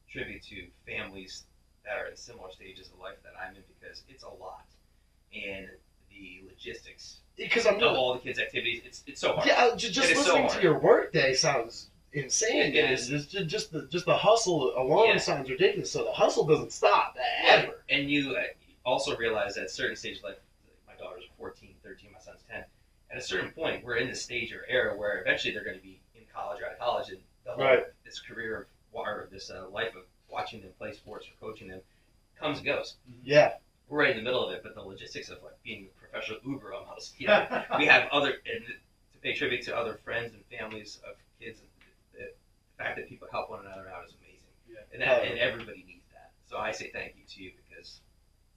tribute to families that are in similar stages of life that I'm in because it's a lot. And the logistics Because I'm of just, all the kids' activities, it's so hard. yeah, just It is so listening to hard. your work day sounds insane. It man. is. Just the hustle alone Yeah. sounds ridiculous. So the hustle doesn't stop ever. And you also realize at certain stages, like my daughter's 14, 13, my son's 10, at a certain point, we're in this stage or era where eventually they're going to be in college or out of college, and the whole, Right. this career of, or this life of watching them play sports or coaching them comes and goes. Yeah. We're right in the middle of it, but the logistics of like being a professional Uber almost, you know, we have other, and to pay tribute to other friends and families of kids, the fact that people help one another out is amazing. Yeah. And everybody needs that. So I say thank you to you because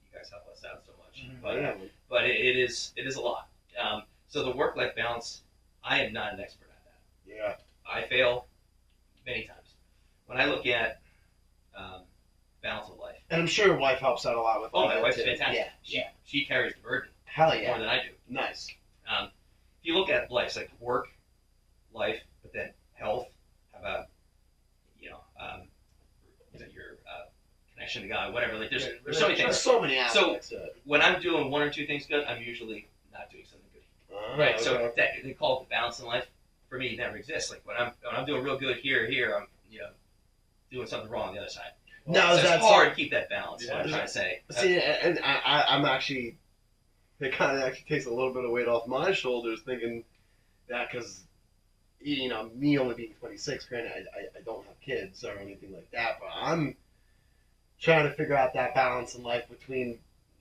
you guys help us out so much. Mhm. But it is a lot. So the work-life balance, I am not an expert at that. Yeah. I fail many times. When I look at balance of life, And I'm sure your wife helps out a lot with all my that wife's too. fantastic. Yeah. She carries the burden Hell more yeah. than I do. Nice. If you look at life, it's like work, life, but then health. How about your connection to God, whatever. Like there's so many There's things. so many aspects to it. When I'm doing 1 or 2 things good, I'm usually not doing something good. Right. Okay. So that, they call it the balance in life. For me, it never exists. Like when I'm doing real good here, I'm doing something wrong on the other side. Now, So is that it's hard to keep that balance. Yeah. What I'm trying to say. See, and I'm actually, it kind of actually takes a little bit of weight off my shoulders thinking that because, me only being 26, granted, I don't have kids or anything like that, but I'm trying to figure out that balance in life between,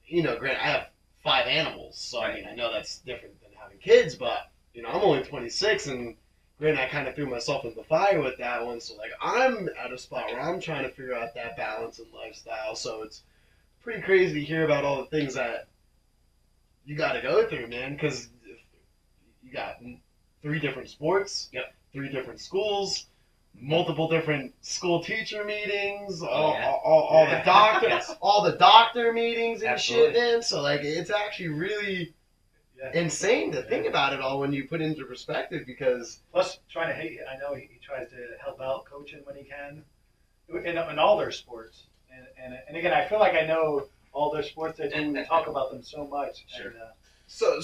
granted, I have 5 animals, so I mean, I know that's different than having kids, but, I'm only 26 and granted, I kind of threw myself in the fire with that one, so like I'm at a spot where I'm trying to figure out that balance and lifestyle, so it's pretty crazy to hear about all the things that you got to go through, man, because you got 3 different sports, Yep. 3 different schools, multiple different school teacher meetings, Oh, all yeah. the doctor, Yes. all the doctor meetings and Absolutely. shit, man. So like it's actually really insane to think about it all when you put it into perspective because Plus, trying to hate. I know he tries to help out coaching when he can, in all their sports. And again, I feel like I know all their sports. They do. We talk about them so much. Sure. And, so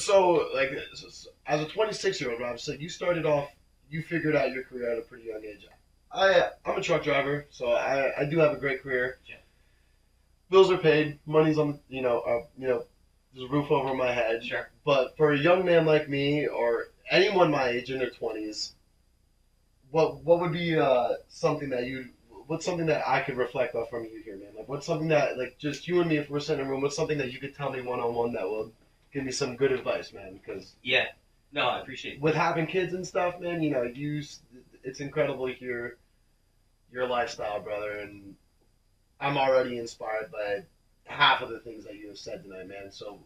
as a 26-year-old, Rob, so you started off, you figured out your career at a pretty young age. I'm a truck driver, so I do have a great career. Yeah. Bills are paid, money's on, there's a roof over my head. Sure. But for a young man like me or anyone my age in their 20s, what would be something that I could reflect off from you here, man? Like what's something that, like just you and me, if we're sitting in a room, what's something that you could tell me one-on-one that will give me some good advice, man? Because Yeah. No, I appreciate it. with having kids and stuff, man, it's incredible to hear your lifestyle, brother, and I'm already inspired by half of the things that you have said tonight, man. So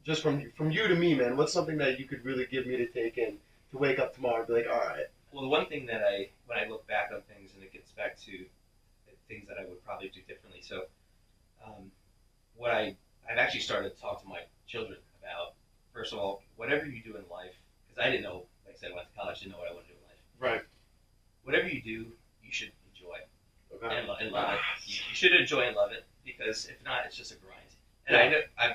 just from you to me, man, what's something that you could really give me to take in to wake up tomorrow and be like, all right. Well, the one thing that when I look back on things, and it gets back to things that I would probably do differently. So, what I've actually started to talk to my children about, first of all, whatever you do in life, because I didn't know, like I said, I went to college, didn't know what I wanted to do in life. Right. Whatever you do, you should enjoy Okay. and love it. You should enjoy and love it, because if not, it's just a grind. And I know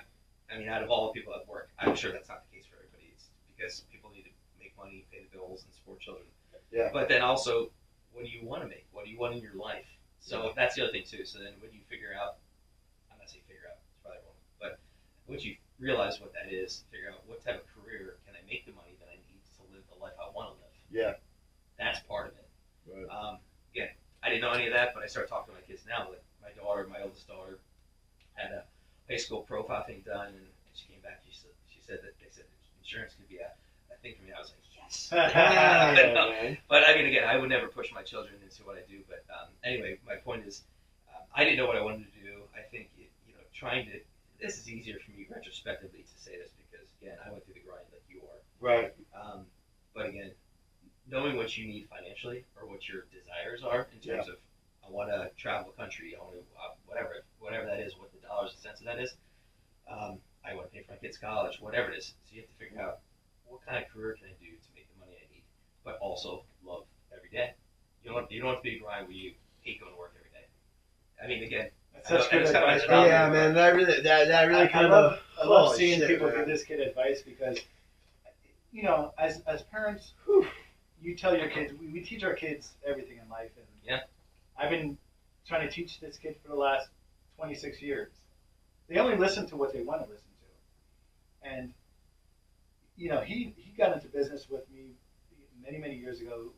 I mean, out of all the people at work, I'm sure that's not the case for everybody. It's because people need to make money, pay the bills, and support children. Yeah. But then also, what do you want to make? What do you want in your life? So that's the other thing too. So then when you figure out, I'm not saying figure out, it's probably wrong, but once you realize what that is, figure out what type of career can I make the money that I need to live the life I want to live. Yeah. That's part of it. Right. Again, I didn't know any of that, but I started talking to my kids now. Like my daughter, my oldest daughter, had a high school profile thing done, and she came back. She said that they said insurance could be a thing for me. I was like, yes. But I mean, again, I would never push my children into what I do. But anyway, my point is, I didn't know what I wanted to do. I think trying to. This is easier for me retrospectively to say this because again, I went through the grind like you are. Right. But again, knowing what you need financially or what your desires are in terms of, I want to travel the country, I want to whatever that is, what the dollars and cents of that is. I want to pay for my kids' college, whatever it is. So you have to figure out what kind of career can I do to make the money I need, but also love every day. You don't have to be a grind where you hate going to work every day. I mean, again, That's such good advice. Yeah, man, that really kind of. I love seeing people give this kid advice because, as parents, you tell your kids, we teach our kids everything in life, and I've been trying to teach this kid for the last 26 years. They only listen to what they want to listen to, and he got into business with me many years ago.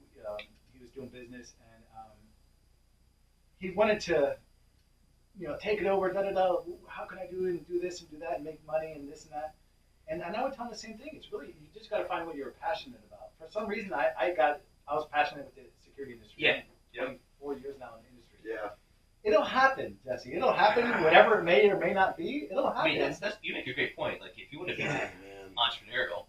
He was doing business, and he wanted to. Take it over, how can I do it and do this and do that and make money and this and that. And I would tell him the same thing. It's really, you just got to find what you're passionate about. For some reason, I was passionate with the security industry. Yeah. 24 years now in the industry. Yeah. It'll happen, Jesse. It'll happen, whatever it may or may not be. It'll happen. I mean, that's you make a great point. Like, if you want to be entrepreneurial,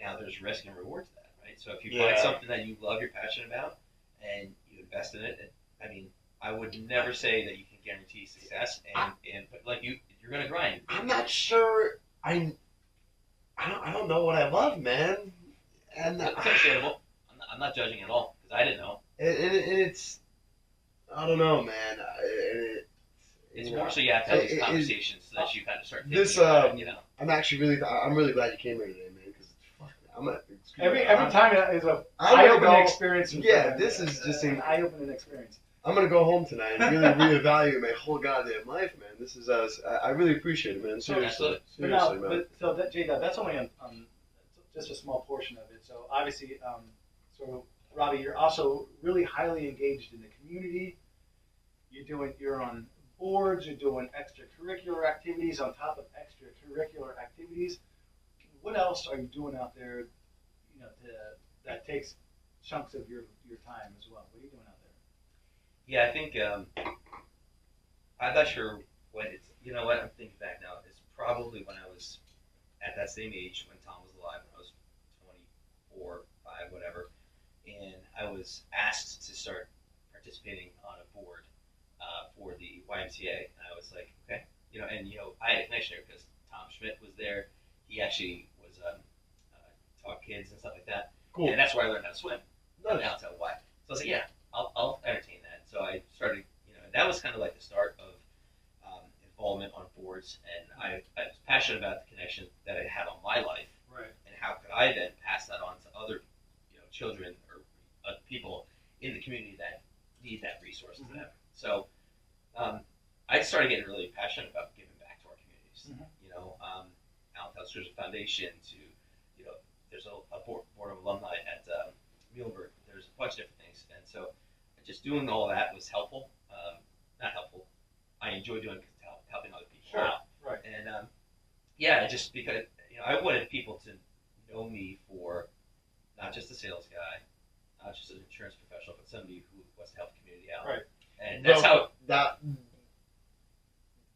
now there's risk and reward to that, right? So if you find something that you love, you're passionate about, and you invest in it, I mean, I would never say that you can guarantee success, but like you're gonna grind. I'm not sure. I don't know what I love, man. And it's understandable. I'm not judging at all because I didn't know. It's I don't know, man. It's more so you have to have these conversations so that you kind of start thinking about it, I'm really glad you came here today, man. Because every time is a eye-opening experience. Yeah, this is just an eye-opening experience. I'm gonna go home tonight and really reevaluate my whole goddamn life, man. This is I really appreciate it, man. Seriously, man. So that J-Dub, that's only on just a small portion of it. So obviously, so Robbie, you're also really highly engaged in the community. You're on boards. You're doing extracurricular activities on top of extracurricular activities. What else are you doing out there? That takes chunks of your time as well. What are you doing out there? Yeah, I think I'm not sure when it's. You know what? I'm thinking back now. It's probably when I was at that same age when Tom was alive. When I was 24, 5, whatever, and I was asked to start participating on a board for the YMCA, and I was like, okay, and I had a connection there because Tom Schmidt was there. He actually was taught kids and stuff like that. Cool. And that's where I learned how to swim. Nice. I'll tell why. So I was like, yeah, I'll entertain that. So I started, and that was kind of like the start of involvement on boards, and I was passionate about the connection that I had on my life, right? And how could I then pass that on to other, children or people in the community that need that resource to them. So I started getting really passionate about giving back to our communities. Allen Town Children's Foundation to, there's a board of alumni at Muhlenberg. There's a bunch of different things, and so just doing all that was helpful. Not helpful. I enjoy doing it because helping other people out. Right. And just because I wanted people to know me for not just a sales guy, not just an insurance professional, but somebody who wants to help the community out. Right. And that's how.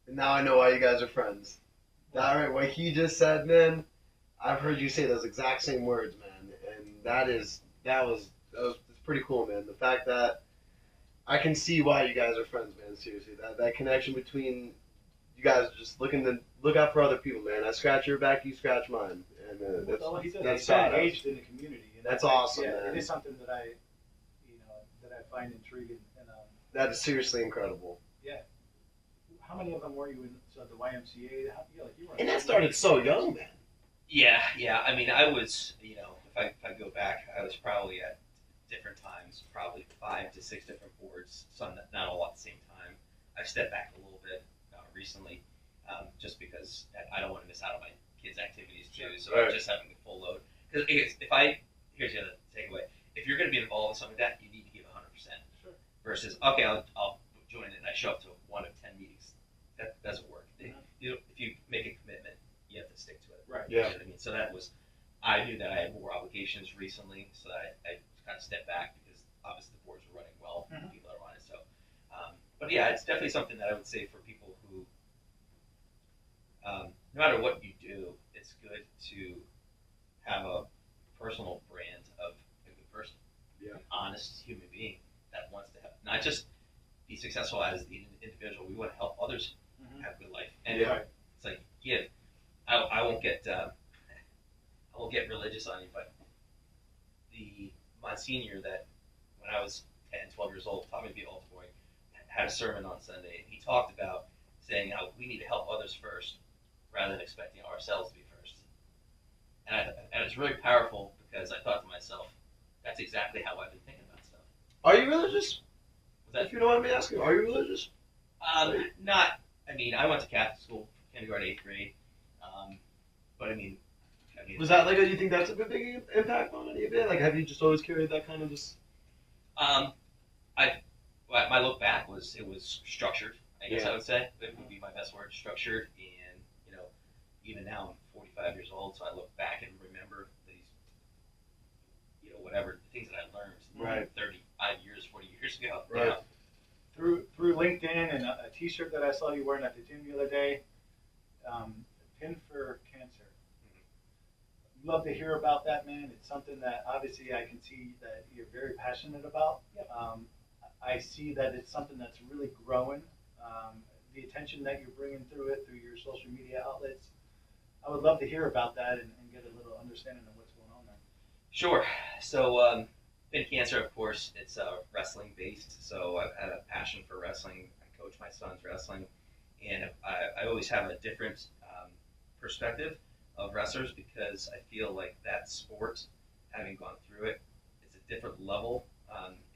Now I know why you guys are friends. What he just said, man. I've heard you say those exact same words, man, and that was pretty cool, man. The fact that I can see why you guys are friends, man. Seriously, that connection between you guys, just look out for other people, man. I scratch your back, you scratch mine, and that's engaged in the community. And that's awesome, man. It is something that I find intriguing. And that is seriously incredible. Yeah. how many of them were you in? So the YMCA. You were. And that started so young, man. Yeah. I mean, I was, if I go back, I was probably at different times, probably 5 to 6 different boards, some not all at the same time. I've stepped back a little bit recently, just because I don't want to miss out on my kids' activities too. So Right. I'm just having the full load. Because here's the other takeaway: if you're going to be involved in something like that, you need to give 100%. Sure. Versus, okay, I'll join it and I show up to 1 of 10 meetings. That doesn't work. If you make a commitment, you have to stick to it. Right. Yeah. You know what I mean? So I knew that I had more obligations recently, so I kind of stepped back because obviously the boards were running well, people that are on it. So, but yeah, it's definitely something that I would say for people who, no matter what you do, it's good to have a personal brand of a good person, Yeah. an honest human being that wants to have not just be successful as the individual. We want to help others have a good life, and it's like give. I won't get religious on you, but the Monsignor that when I was 10, 12 years old taught me to be an altar boy had a sermon on Sunday, and he talked about saying how we need to help others first rather than expecting ourselves to be first. And it's really powerful because I thought to myself, that's exactly how I've been thinking about stuff. Are you religious? Was that If you don't mind me asking, are you religious? not? I mean, I went to Catholic school, kindergarten, 8th grade, but I mean, Was that like, do you think that's a big impact on any of it? Like, have you just always carried that kind of just? My look back was it was structured. I guess Yeah. I would say it would be my best word, structured. And even now I'm 45 years old, so I look back and remember these, whatever things that I learned Right. 35 years, 40 years ago. Right. Through LinkedIn and a T-shirt that I saw you wearing at the gym the other day, Pin for Cancer. Love to hear about that, man. It's something that obviously I can see that you're very passionate about. Yep. I see that it's something that's really growing. The attention that you're bringing through it, through your social media outlets, I would love to hear about that and get a little understanding of what's going on there. Sure. So, Pin Cancer, of course, it's wrestling based. So I've had a passion for wrestling. I coach my son's wrestling, and I always have a different perspective of wrestlers because I feel like that sport, having gone through it, it's a different level.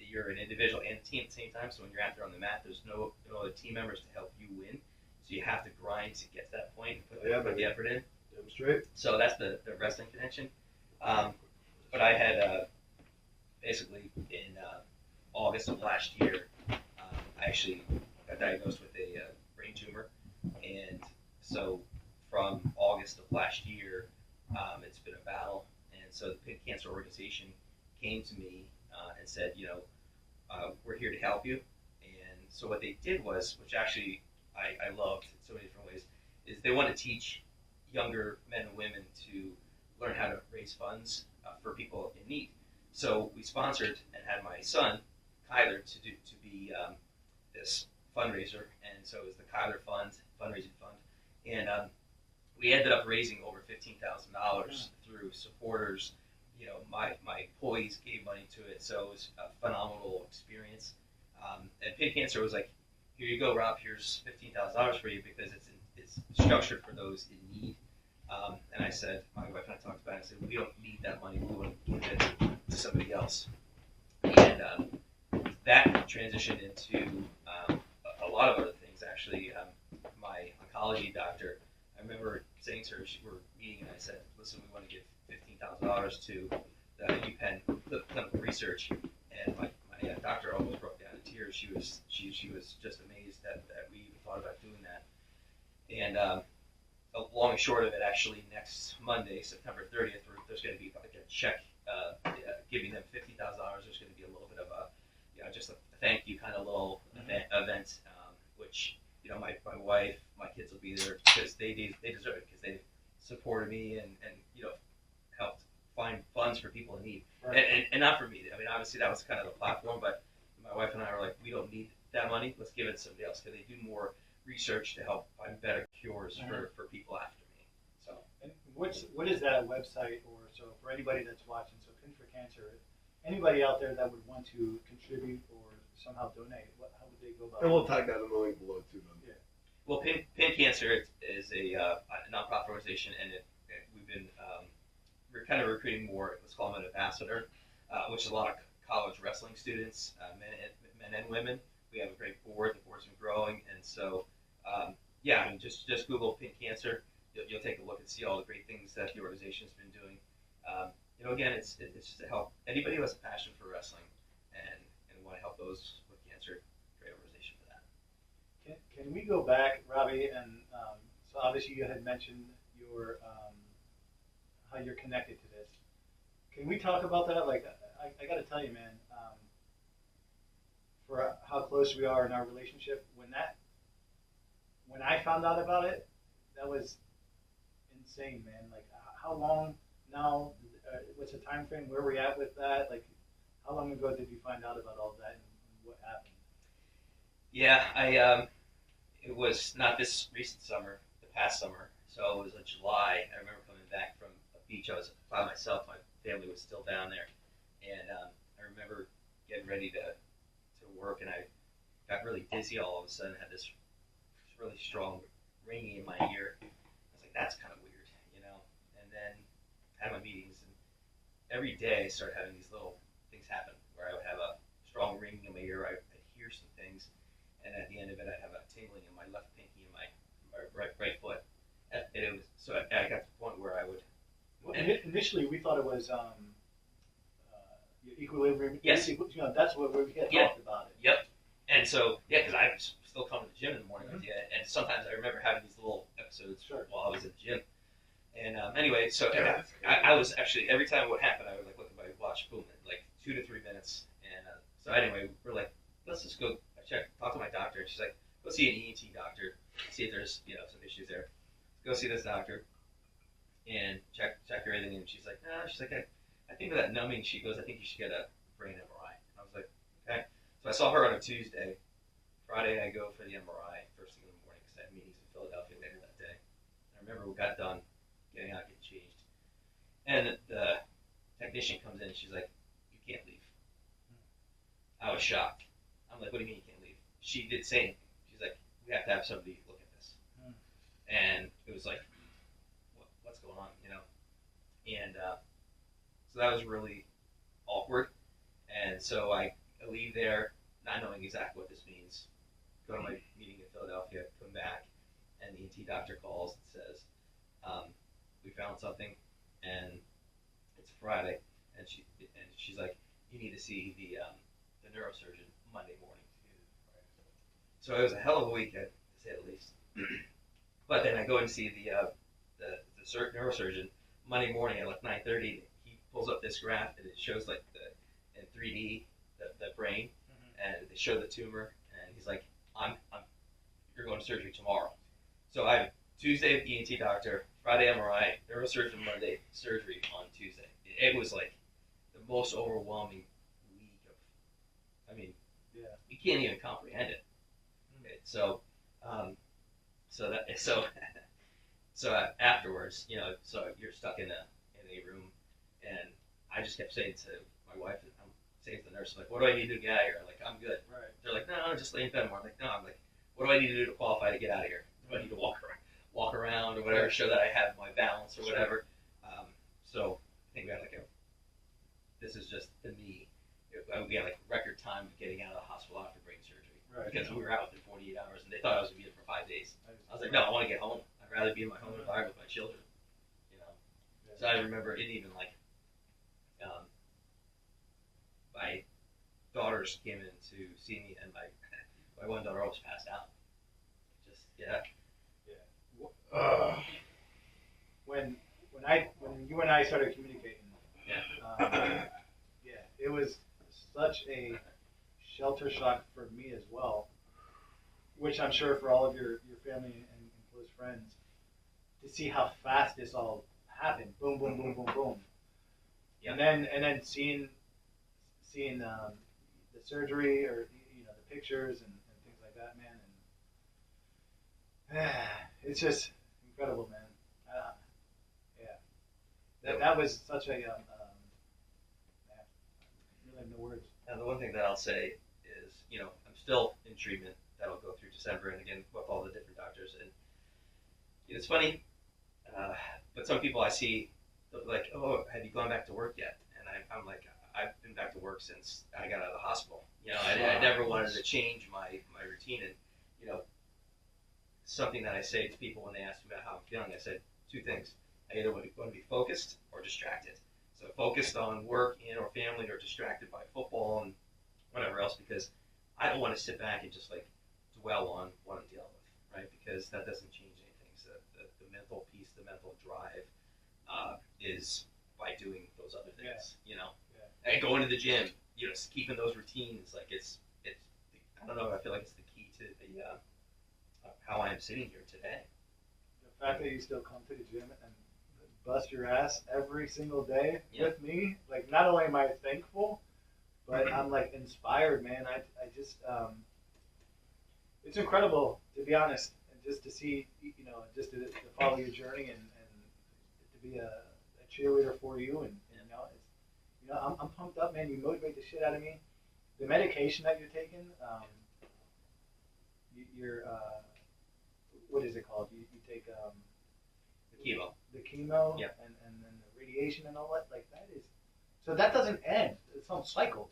You're an individual and a team at the same time. So when you're out there on the mat, there's no other team members to help you win. So you have to grind to get to that point and put the effort in. Demonstrate. So that's the wrestling connection. But I had basically in August of last year, I actually got diagnosed with a brain tumor. And so from August of last year, it's been a battle. And so the Pin Cancer Organization came to me and said, we're here to help you. And so what they did was, which actually I loved in so many different ways, is they want to teach younger men and women to learn how to raise funds for people in need. So we sponsored and had my son, Kyler, to be this fundraiser. And so it was the Kyler Fund, fundraising fund. And we ended up raising over $15,000 through supporters. My employees gave money to it, so it was a phenomenal experience. And Pin Cancer was like, here you go, Rob, here's $15,000 for you because it's structured for those in need. And I said, my wife and I talked about it, I said, we don't need that money, we want to give it to somebody else. And that transitioned into a lot of other things, actually. My oncology doctor, I remember saying to her, we were meeting, and I said, listen, we want to give $15,000 to the UPenn clinical research. And my doctor almost broke down in tears. She was just amazed that we even thought about doing that. And long and short of it, actually, next Monday, September 30th, there's going to be like a check giving them $50,000. There's going to be a little bit of a, just a thank you kind of little event, which, my wife, my kids will be there because they deserve it because they've supported me and helped find funds for people in need. Right. And not for me. I mean, obviously that was kind of the platform, but my wife and I were like, we don't need that money. Let's give it to somebody else because they do more research to help find better cures for people after me. So, And what is that website, or so for anybody that's watching? So Pin for Cancer. Anybody out there that would want to contribute or somehow donate, how would they go about? And we'll tag that in the link below too. Yeah. Well, Pin Cancer is a nonprofit organization, and we've been we're kind of recruiting more. Let's call them an ambassador, which is a lot of college wrestling students, men and women. We have a great board. The board's been growing, and so yeah, I mean, just Google Pin Cancer. You'll take a look and see all the great things that the organization's been doing. Again, it's just to help anybody who has a passion for wrestling and want to help those with cancer. Great organization for that. Can we go back, Robbie? And so obviously you had mentioned your how you're connected to this. Can we talk about that? Like, I got to tell you, man, for how close we are in our relationship. When I found out about it, that was insane, man. Like, how long now? What's the time frame? Where are we at with that? Like, how long ago did you find out about all of that, and what happened? Yeah, it was not this recent summer, the past summer. So it was in July. I remember coming back from a beach. I was by myself. My family was still down there, and I remember getting ready to work, and I got really dizzy all of a sudden. Had this really strong ringing in my ear. I was like, that's kind of weird, you know. And then I had my meetings, and every day I started having these little things happen where I would have a strong ringing in my ear. I'd hear some things, and at the end of it, I'd have a tingling in my left pinky and my right foot. And it was so I got to the point where I would. Well, initially, we thought it was equilibrium. Yes. That's what we had talked about it. Yep. And so, yeah, because I was still coming to the gym in the morning with you, and sometimes I remember having these little episodes while I was at the gym. And anyway, so I was actually, every time it would happen, I would like look at my watch, boom, like 2 to 3 minutes. And so anyway, we're like, let's just go talk to my doctor. And she's like, go see an ENT doctor, see if there's some issues there. Go see this doctor and check everything. And she's like, nah. She's like, I think of that numbing. She goes, I think you should get a brain MRI. And I was like, okay. So I saw her on a Tuesday. Friday, I go for the MRI first thing in the morning because I had meetings in Philadelphia later that day. I remember we got done getting out, getting changed. And the technician comes in and she's like, you can't leave. I was shocked. I'm like, what do you mean you can't leave? She did say anything. She's like, we have to have somebody look at this. And it was like, what's going on, you know? And so that was really awkward. And so I leave there not knowing exactly what this means. Go to my meeting in Philadelphia, come back, and the ENT doctor calls and says, we found something, and it's Friday, and she's like, you need to see the neurosurgeon Monday morning. So it was a hell of a weekend, to say the least. But then I go and see the neurosurgeon Monday morning at like 9:30. He pulls up this graph, and it shows like in 3D the brain, and they show the tumor, and he's like, you're going to surgery tomorrow. So I have Tuesday ENT doctor, Friday MRI, neurosurgeon Monday, surgery on Tuesday. It was like the most overwhelming week of, you can't even comprehend it. Okay, so afterwards, so you're stuck in a room, and I just kept saying to my wife, and I'm saying to the nurse, like, what do I need to do to get out of here? I'm like, I'm good. Right. They're like, no, just lay in bed more. I'm like, no. I'm like, what do I need to do to qualify to get out of here? Do I need to walk around or whatever, show that I have my balance or whatever? So I think we had this is just to me, we had like record time of getting out of the hospital after brain surgery. Right. Because we were out within 48 hours, and they thought I was going to be there for 5 days. I was like, no, I want to get home. I'd rather be in my home environment with my children. So I remember it even like my daughters came in to see me, and my one daughter almost passed out. Just When you and I started communicating, it was such a shelter shock for me as well, which I'm sure for all of your family and close friends, to see how fast this all happened. Boom, boom, boom, boom, boom. Yeah. And then seeing the surgery or the pictures and things like that, man. And it's just incredible, man. That was such a I really have no words. Now the one thing that I'll say is, I'm still in treatment. that'll go through December, and again with all the different doctors. And it's funny, but some people I see like, oh, have you gone back to work yet? And I'm like, I've been back to work since I got out of the hospital. I never wanted to change my routine, and something that I say to people when they ask me about how I'm feeling, I said two things. I either want to be focused or distracted. So focused on work and or family, or distracted by football and whatever else, because I don't want to sit back and just like dwell on what I'm dealing with, right? Because that doesn't change anything. So the mental piece, the mental drive, is by doing those other things, and going to the gym, keeping those routines. Like it's I don't know. I feel like it's the key to the how I am sitting here today. The fact that you still come to the gym and bust your ass every single day with me, like not only am I thankful, but I'm like inspired, man. I just it's incredible, to be honest, and just to see, just to follow your journey and to be a cheerleader for you, and I'm pumped up, man. You motivate the shit out of me. The medication that you're taking, you're what is it called? You take Chemo. The chemo, and then the radiation and all that. Like that is, so that doesn't end. It's on cycles.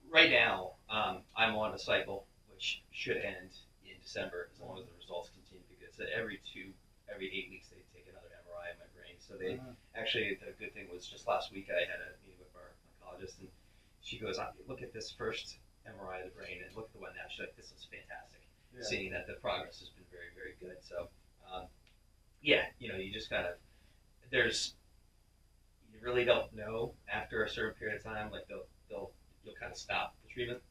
Right now, I'm on a cycle which should end in December as long as the results continue to be good. So every 8 weeks they take another MRI of my brain. So they actually, the good thing was just last week I had a meeting with our oncologist, and she goes, look at this first MRI of the brain and look at the one now. She's like, this is fantastic. Seeing that the progress has been very, very good. So, you just kind of, you really don't know after a certain period of time, like you'll kind of stop the treatment,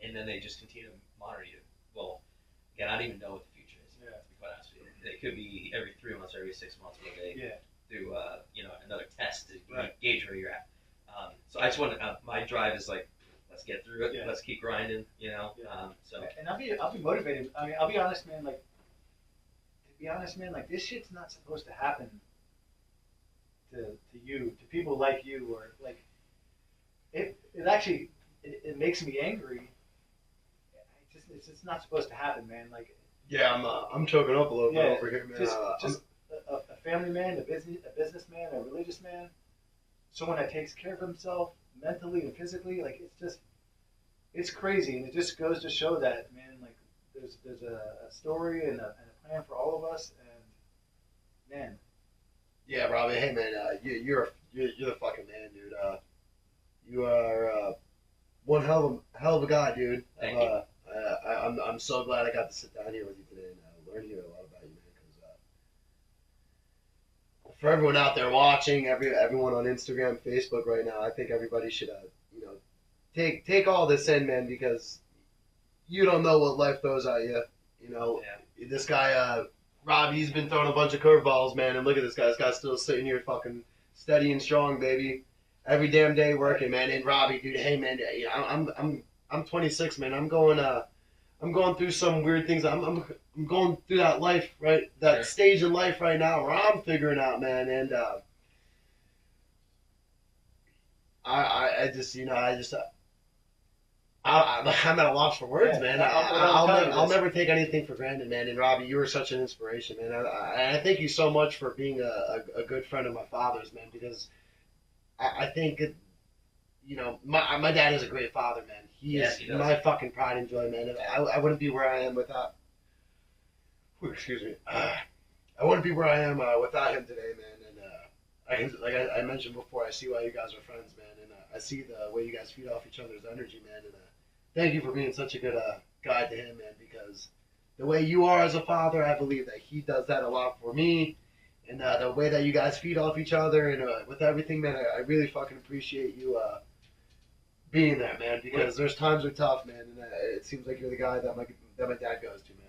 and then they just continue to monitor you. Well, again, I don't even know what the future is. To be quite honest with you, it could be every 3 months or every 6 months where they do another test to gauge where you're at. So I just want to. My drive is like, let's get through it. Let's keep grinding. And I'll be motivated. I mean, I'll be honest, man. Like, to be honest, man, like this shit's not supposed to happen to you, to people like you, or like it actually it makes me angry. It's just not supposed to happen, man. Like, I'm choking up a little bit over here, man. Just a family man, a businessman, a religious man, someone that takes care of himself mentally and physically. Like it's crazy, and it just goes to show that, man. Like there's a story and a plan for all of us, and man. Yeah, Robbie. Hey, man. You're the fucking man, dude. You are one hell of a guy, dude. Thank you. I'm so glad I got to sit down here with you today and learn here a lot about you, man. Because for everyone out there watching, everyone on Instagram, Facebook right now, I think everybody should, take all this in, man, because you don't know what life throws at you. This guy, Rob, he's been throwing a bunch of curveballs, man, and look at this guy. This guy's still sitting here fucking steady and strong, baby. Every damn day working, man. And Robbie, dude, hey, man, I'm 26, man. I'm going through some weird things. I'm going through that life, right? That stage in life right now where I'm figuring out, man. And I'm at a loss for words, man. I'll never take anything for granted, man. And Robbie, you were such an inspiration, man. I thank you so much for being a good friend of my father's, man, because I think, my dad is a great father, man. He is my fucking pride and joy, man. I wouldn't be where I am without. Excuse me. I wouldn't be where I am without him today, man. And like I mentioned before, I see why you guys are friends, man. And I see the way you guys feed off each other's energy, man. And thank you for being such a good guide to him, man. Because the way you are as a father, I believe that he does that a lot for me. And the way that you guys feed off each other and with everything, man, I really fucking appreciate you being there, man. Because there's times are tough, man, and it seems like you're the guy that my dad goes to, man.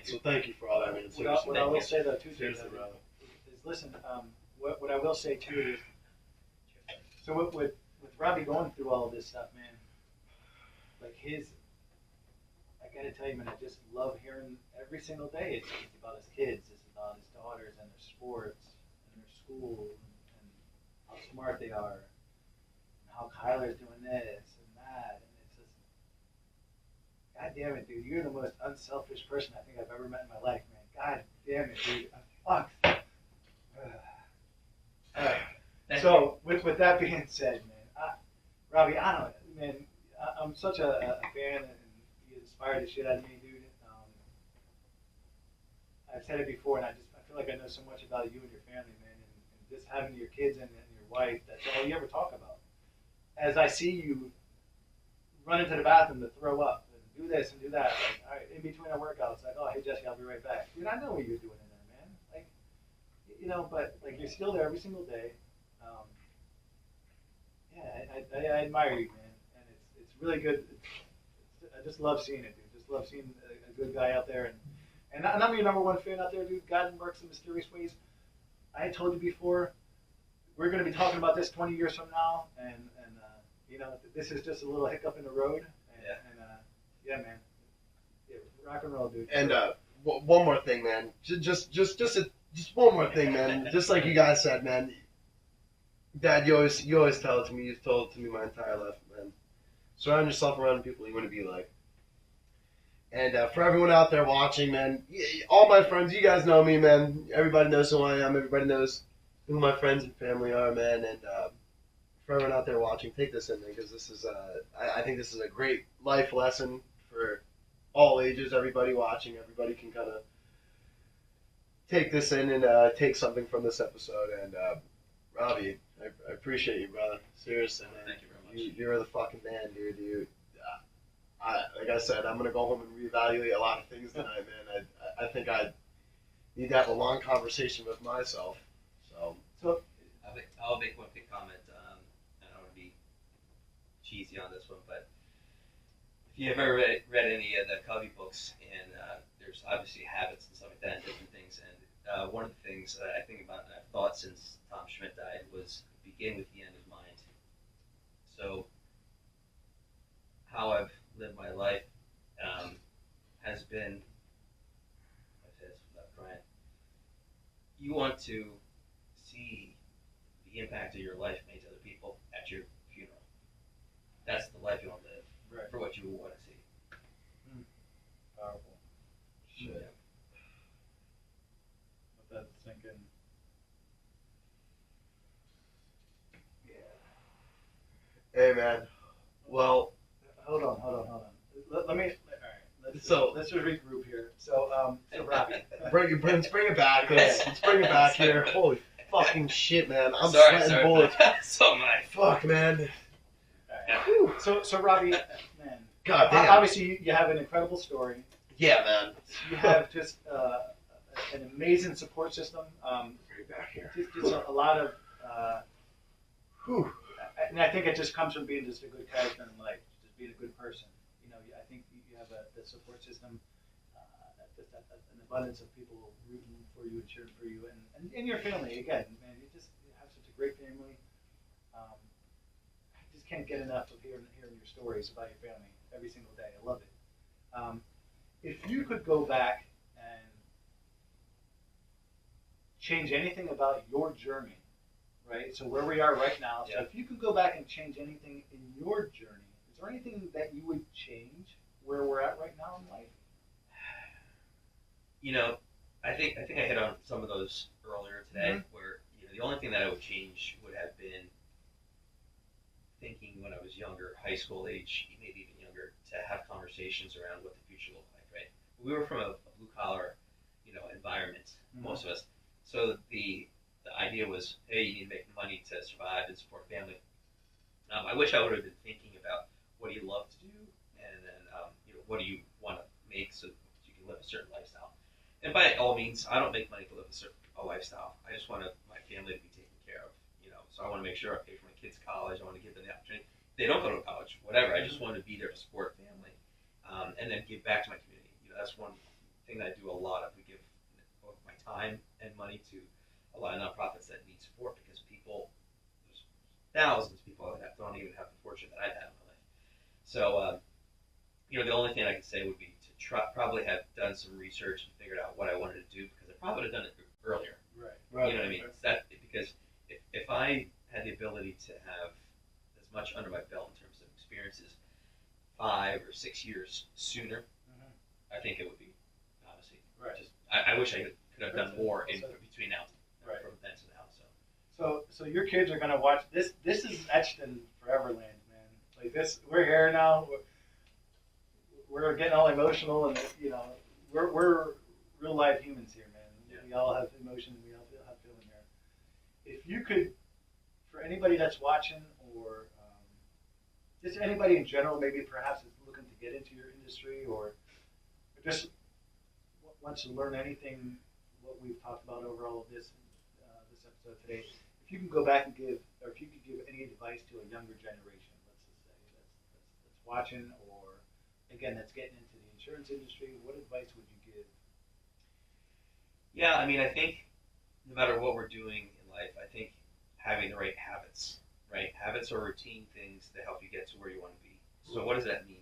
So thank you for all that, man. What I will say though, too, is listen. What I will say too is, so with Robbie going through all of this stuff, man, like I gotta tell you, man, I just love hearing every single day. It's about his kids, it's about his daughters and their sports and their school and how smart they are, and how Kyler's doing this and that, and it's just, God damn it, dude. You're the most unselfish person I think I've ever met in my life, man. God damn it, dude. Fuck. So, with that being said, man, Robbie, I don't, man, I'm such a fan, and you inspired the shit out of me, dude. I've said it before, and I feel like I know so much about you and your family, man, and just having your kids and your wife, that's all you ever talk about. As I see you run into the bathroom to throw up, and do this and do that, like, all right, in between our workouts, like, oh, hey, Jesse, I'll be right back. Dude, I know what you're doing in there, man. Like, but, like, you're still there every single day. Yeah, I admire you, man, and it's really good. I just love seeing it, dude. Just love seeing a good guy out there, and I'm your number one fan out there, dude. God works in mysterious ways. I had told you before, we're going to be talking about this 20 years from now, and this is just a little hiccup in the road. Yeah, man. Yeah, rock and roll, dude. And one more thing, man. Just one more thing, man. Just like you guys said, man. Dad, you always tell it to me. You've told it to me my entire life, man. Surround yourself around people you want to be like. And for everyone out there watching, man, all my friends, you guys know me, man. Everybody knows who I am. Everybody knows who my friends and family are, man. And for everyone out there watching, take this in, because this is, I think this is a great life lesson for all ages. Everybody watching, everybody can kind of take this in and take something from this episode. And Robbie, I appreciate you, brother. Seriously, man. Thank you very much. You're the fucking man, dude. Like I said, I'm gonna go home and reevaluate a lot of things tonight, man. I think I need to have a long conversation with myself. So I'll make one big comment. I don't want to be cheesy on this one, but if you ever read any of the Covey books, and there's obviously habits and stuff like that, and different things, and one of the things that I think about, and I've thought since Tom Schmidt died, was begin with the end in mind. So how I've lived my life has been, I say this without crying, you want to see the impact of your life made to other people at your funeral. That's the life you want to live, Right. for what you want to see. Powerful. Shit. Yeah. Let that sink in. hey, man. Well, Hold on. Let me. All right. Let's just regroup here. So Robbie. let's bring it back. Let's bring it back here. Holy fucking shit, man. I'm sorry. sweating bullets. So am I. Fuck, man. Right. So Robbie, man. God damn. Obviously, you have an incredible story. Yeah, man. You have just an amazing support system. Bring it back here. Just a lot of. And I think it just comes from being just a good character in life, just being a good person. I think you have the support system, just an abundance of people rooting for you and cheering for you, and your family. Again, man, you have such a great family. I just can't get enough of hearing your stories about your family every single day. I love it. If you could go back and change anything about your journey, right? So where we are right now. So if you could go back and change anything in your journey, is there anything that you would change where we're at right now in life? I think I hit on some of those earlier today, where the only thing that I would change would have been thinking when I was younger, high school age, maybe even younger, to have conversations around what the future looked like. Right? We were from a blue collar, environment, most of us. So the idea was, hey, you need to make money to survive and support family. I wish I would have been thinking about what do you love to do, and then what do you want to make so you can live a certain lifestyle. And by all means, I don't make money to live a lifestyle. I just want my family to be taken care of. So I want to make sure I pay for my kids' college. I want to give them the opportunity. They don't go to college, whatever. I just want to be there to support family, and then give back to my community. That's one thing that I do a lot of. We give both my time and money to a lot of nonprofits that need support, because there's thousands of people that don't even have the fortune that I've had in my life. So, the only thing I could say would be to probably have done some research and figured out what I wanted to do, because I probably would have done it earlier. Right. You know what I mean? It's that, because if I had the ability to have as much under my belt in terms of experiences 5 or 6 years sooner, Mhm. I think it would be, honestly. Right. Just, I wish I could have done more in between now, Right. from then to now. So So your kids are gonna watch this. This is etched in Foreverland, man. Like this, we're here now. We're getting all emotional, and you know, we're real live humans here, man. Yeah. We all have emotion. We all have feeling here. If you could, for anybody that's watching, or just anybody in general, maybe perhaps is looking to get into your industry, or just wants to learn anything, what we've talked about over all of this this episode today. If you can go back and give, or if you could give any advice to a younger generation, let's just say that's watching, or again that's getting into the insurance industry, what advice would you give? yeah, I mean, I think no matter what we're doing in life, I think having the right habits, right? Habits are routine things that help you get to where you want to be. So what does that mean?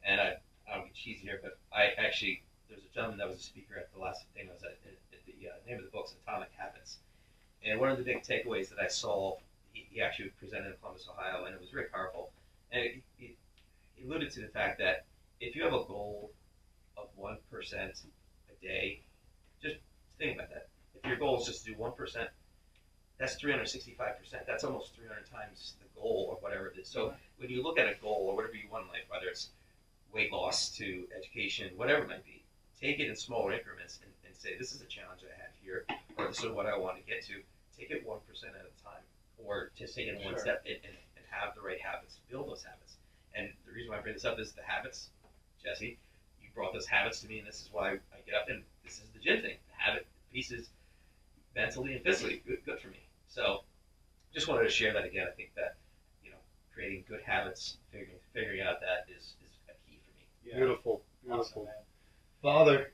And I don't get cheesy here, but I actually, there's a gentleman that was a speaker at the last thing I was at the name of the book's Atomic Habits. And one of the big takeaways that I saw, he actually presented in Columbus, Ohio, and it was very powerful. And he alluded to the fact that if you have a goal of 1% a day, just think about that. If your goal is just to do 1%, that's 365%. That's almost 300 times the goal or whatever it is. So when you look at a goal or whatever you want in life, whether it's weight loss to education, whatever it might be, take it in smaller increments and say, this is a challenge I have here, or this is what I want to get to. Take it 1% at a time, or just take it in one step and have the right habits, build those habits. And the reason why I bring this up is the habits. Jesse, you brought those habits to me, and this is why I get up, and this is the gym thing. The habit pieces, mentally and physically, good for me. So just wanted to share that again. I think that, creating good habits, figuring out that is a key for me. Yeah. Beautiful. Awesome, man. Father,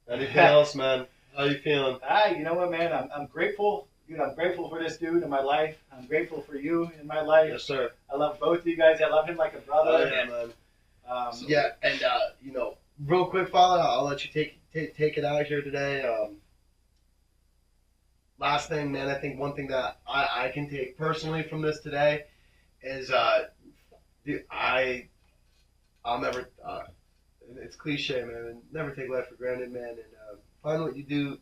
anything else, man? How you feeling? You know what, man? I'm grateful. Dude, I'm grateful for this dude in my life. I'm grateful for you in my life. Yes, sir. I love both of you guys. I love him like a brother. Oh, yeah, man. Yeah, and real quick, Father, I'll let you take it out here today. Last thing, man, I think one thing that I can take personally from this today is, dude, I'll never. It's cliche, man. Never take life for granted, man. And find what you do,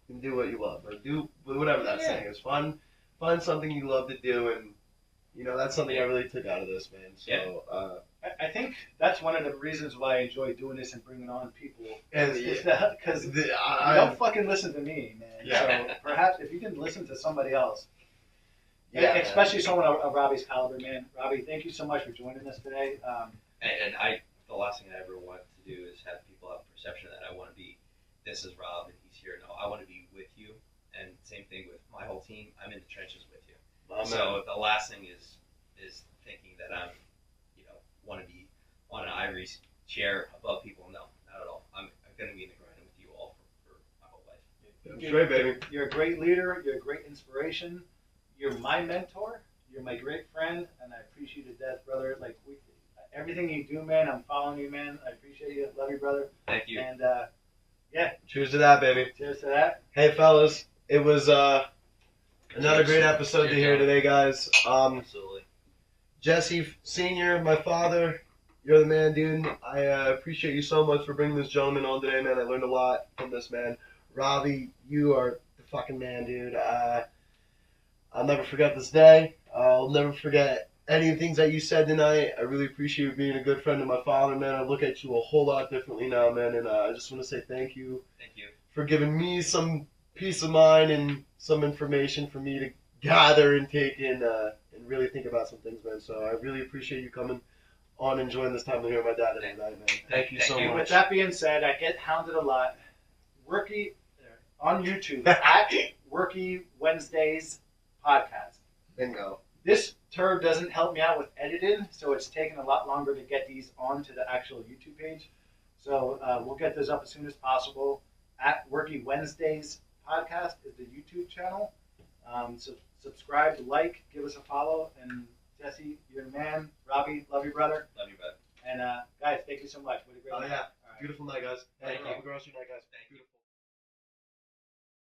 and do what you love, or do whatever that saying is. Find something you love to do, and that's something I really took out of this, man. So. I think that's one of the reasons why I enjoy doing this and bringing on people. And because you don't fucking listen to me, man. Yeah. So perhaps if you can listen to somebody else, especially man. someone of Robbie's caliber, man. Robbie, thank you so much for joining us today. And the last thing I ever want to do is have people have a perception that I want to be, this is Rob and he's here. No, I want to be with you. And same thing with my whole team. I'm in the trenches with you. So the last thing is thinking that I'm, want to be on an ivory chair above people. No, not at all. I'm going to be in the grind with you all for my whole life. That's right, baby. You're a great leader. You're a great inspiration. You're my mentor. You're my great friend, and I appreciate you to death, brother. Like everything you do, man. I'm following you, man. I appreciate you. Love you, brother. Thank you. And Cheers to that, baby. cheers to that. Hey, fellas, it was another great episode to hear today, guys. Absolutely. Jesse Senior, my father, you're the man, dude. I appreciate you so much for bringing this gentleman on today, man. I learned a lot from this man. Robbie, you are the fucking man, dude. I'll never forget this day. I'll never forget any of the things that you said tonight. I really appreciate you being a good friend to my father, man. I look at you a whole lot differently now, man, and I just want to say thank you. Thank you. For giving me some peace of mind and some information for me to gather and take in and really think about some things, man. So I really appreciate you coming on and enjoying this time to hear my dad tonight, man. Thank you so With much. that being said, I get hounded a lot. Worky on YouTube at Worky Wednesdays podcast. Bingo. This turd doesn't help me out with editing, so it's taken a lot longer to get these onto the actual YouTube page. So we'll get those up as soon as possible. At Worky Wednesdays podcast is the YouTube channel. So subscribe, like, give us a follow, and Jesse, you're the man. Robbie, love you, brother. Love you, bud. And guys, thank you so much. What a great Oh, night. yeah. All right. Beautiful night, guys. Thank you. Have a good rest of your night, guys. Thank you. Beautiful.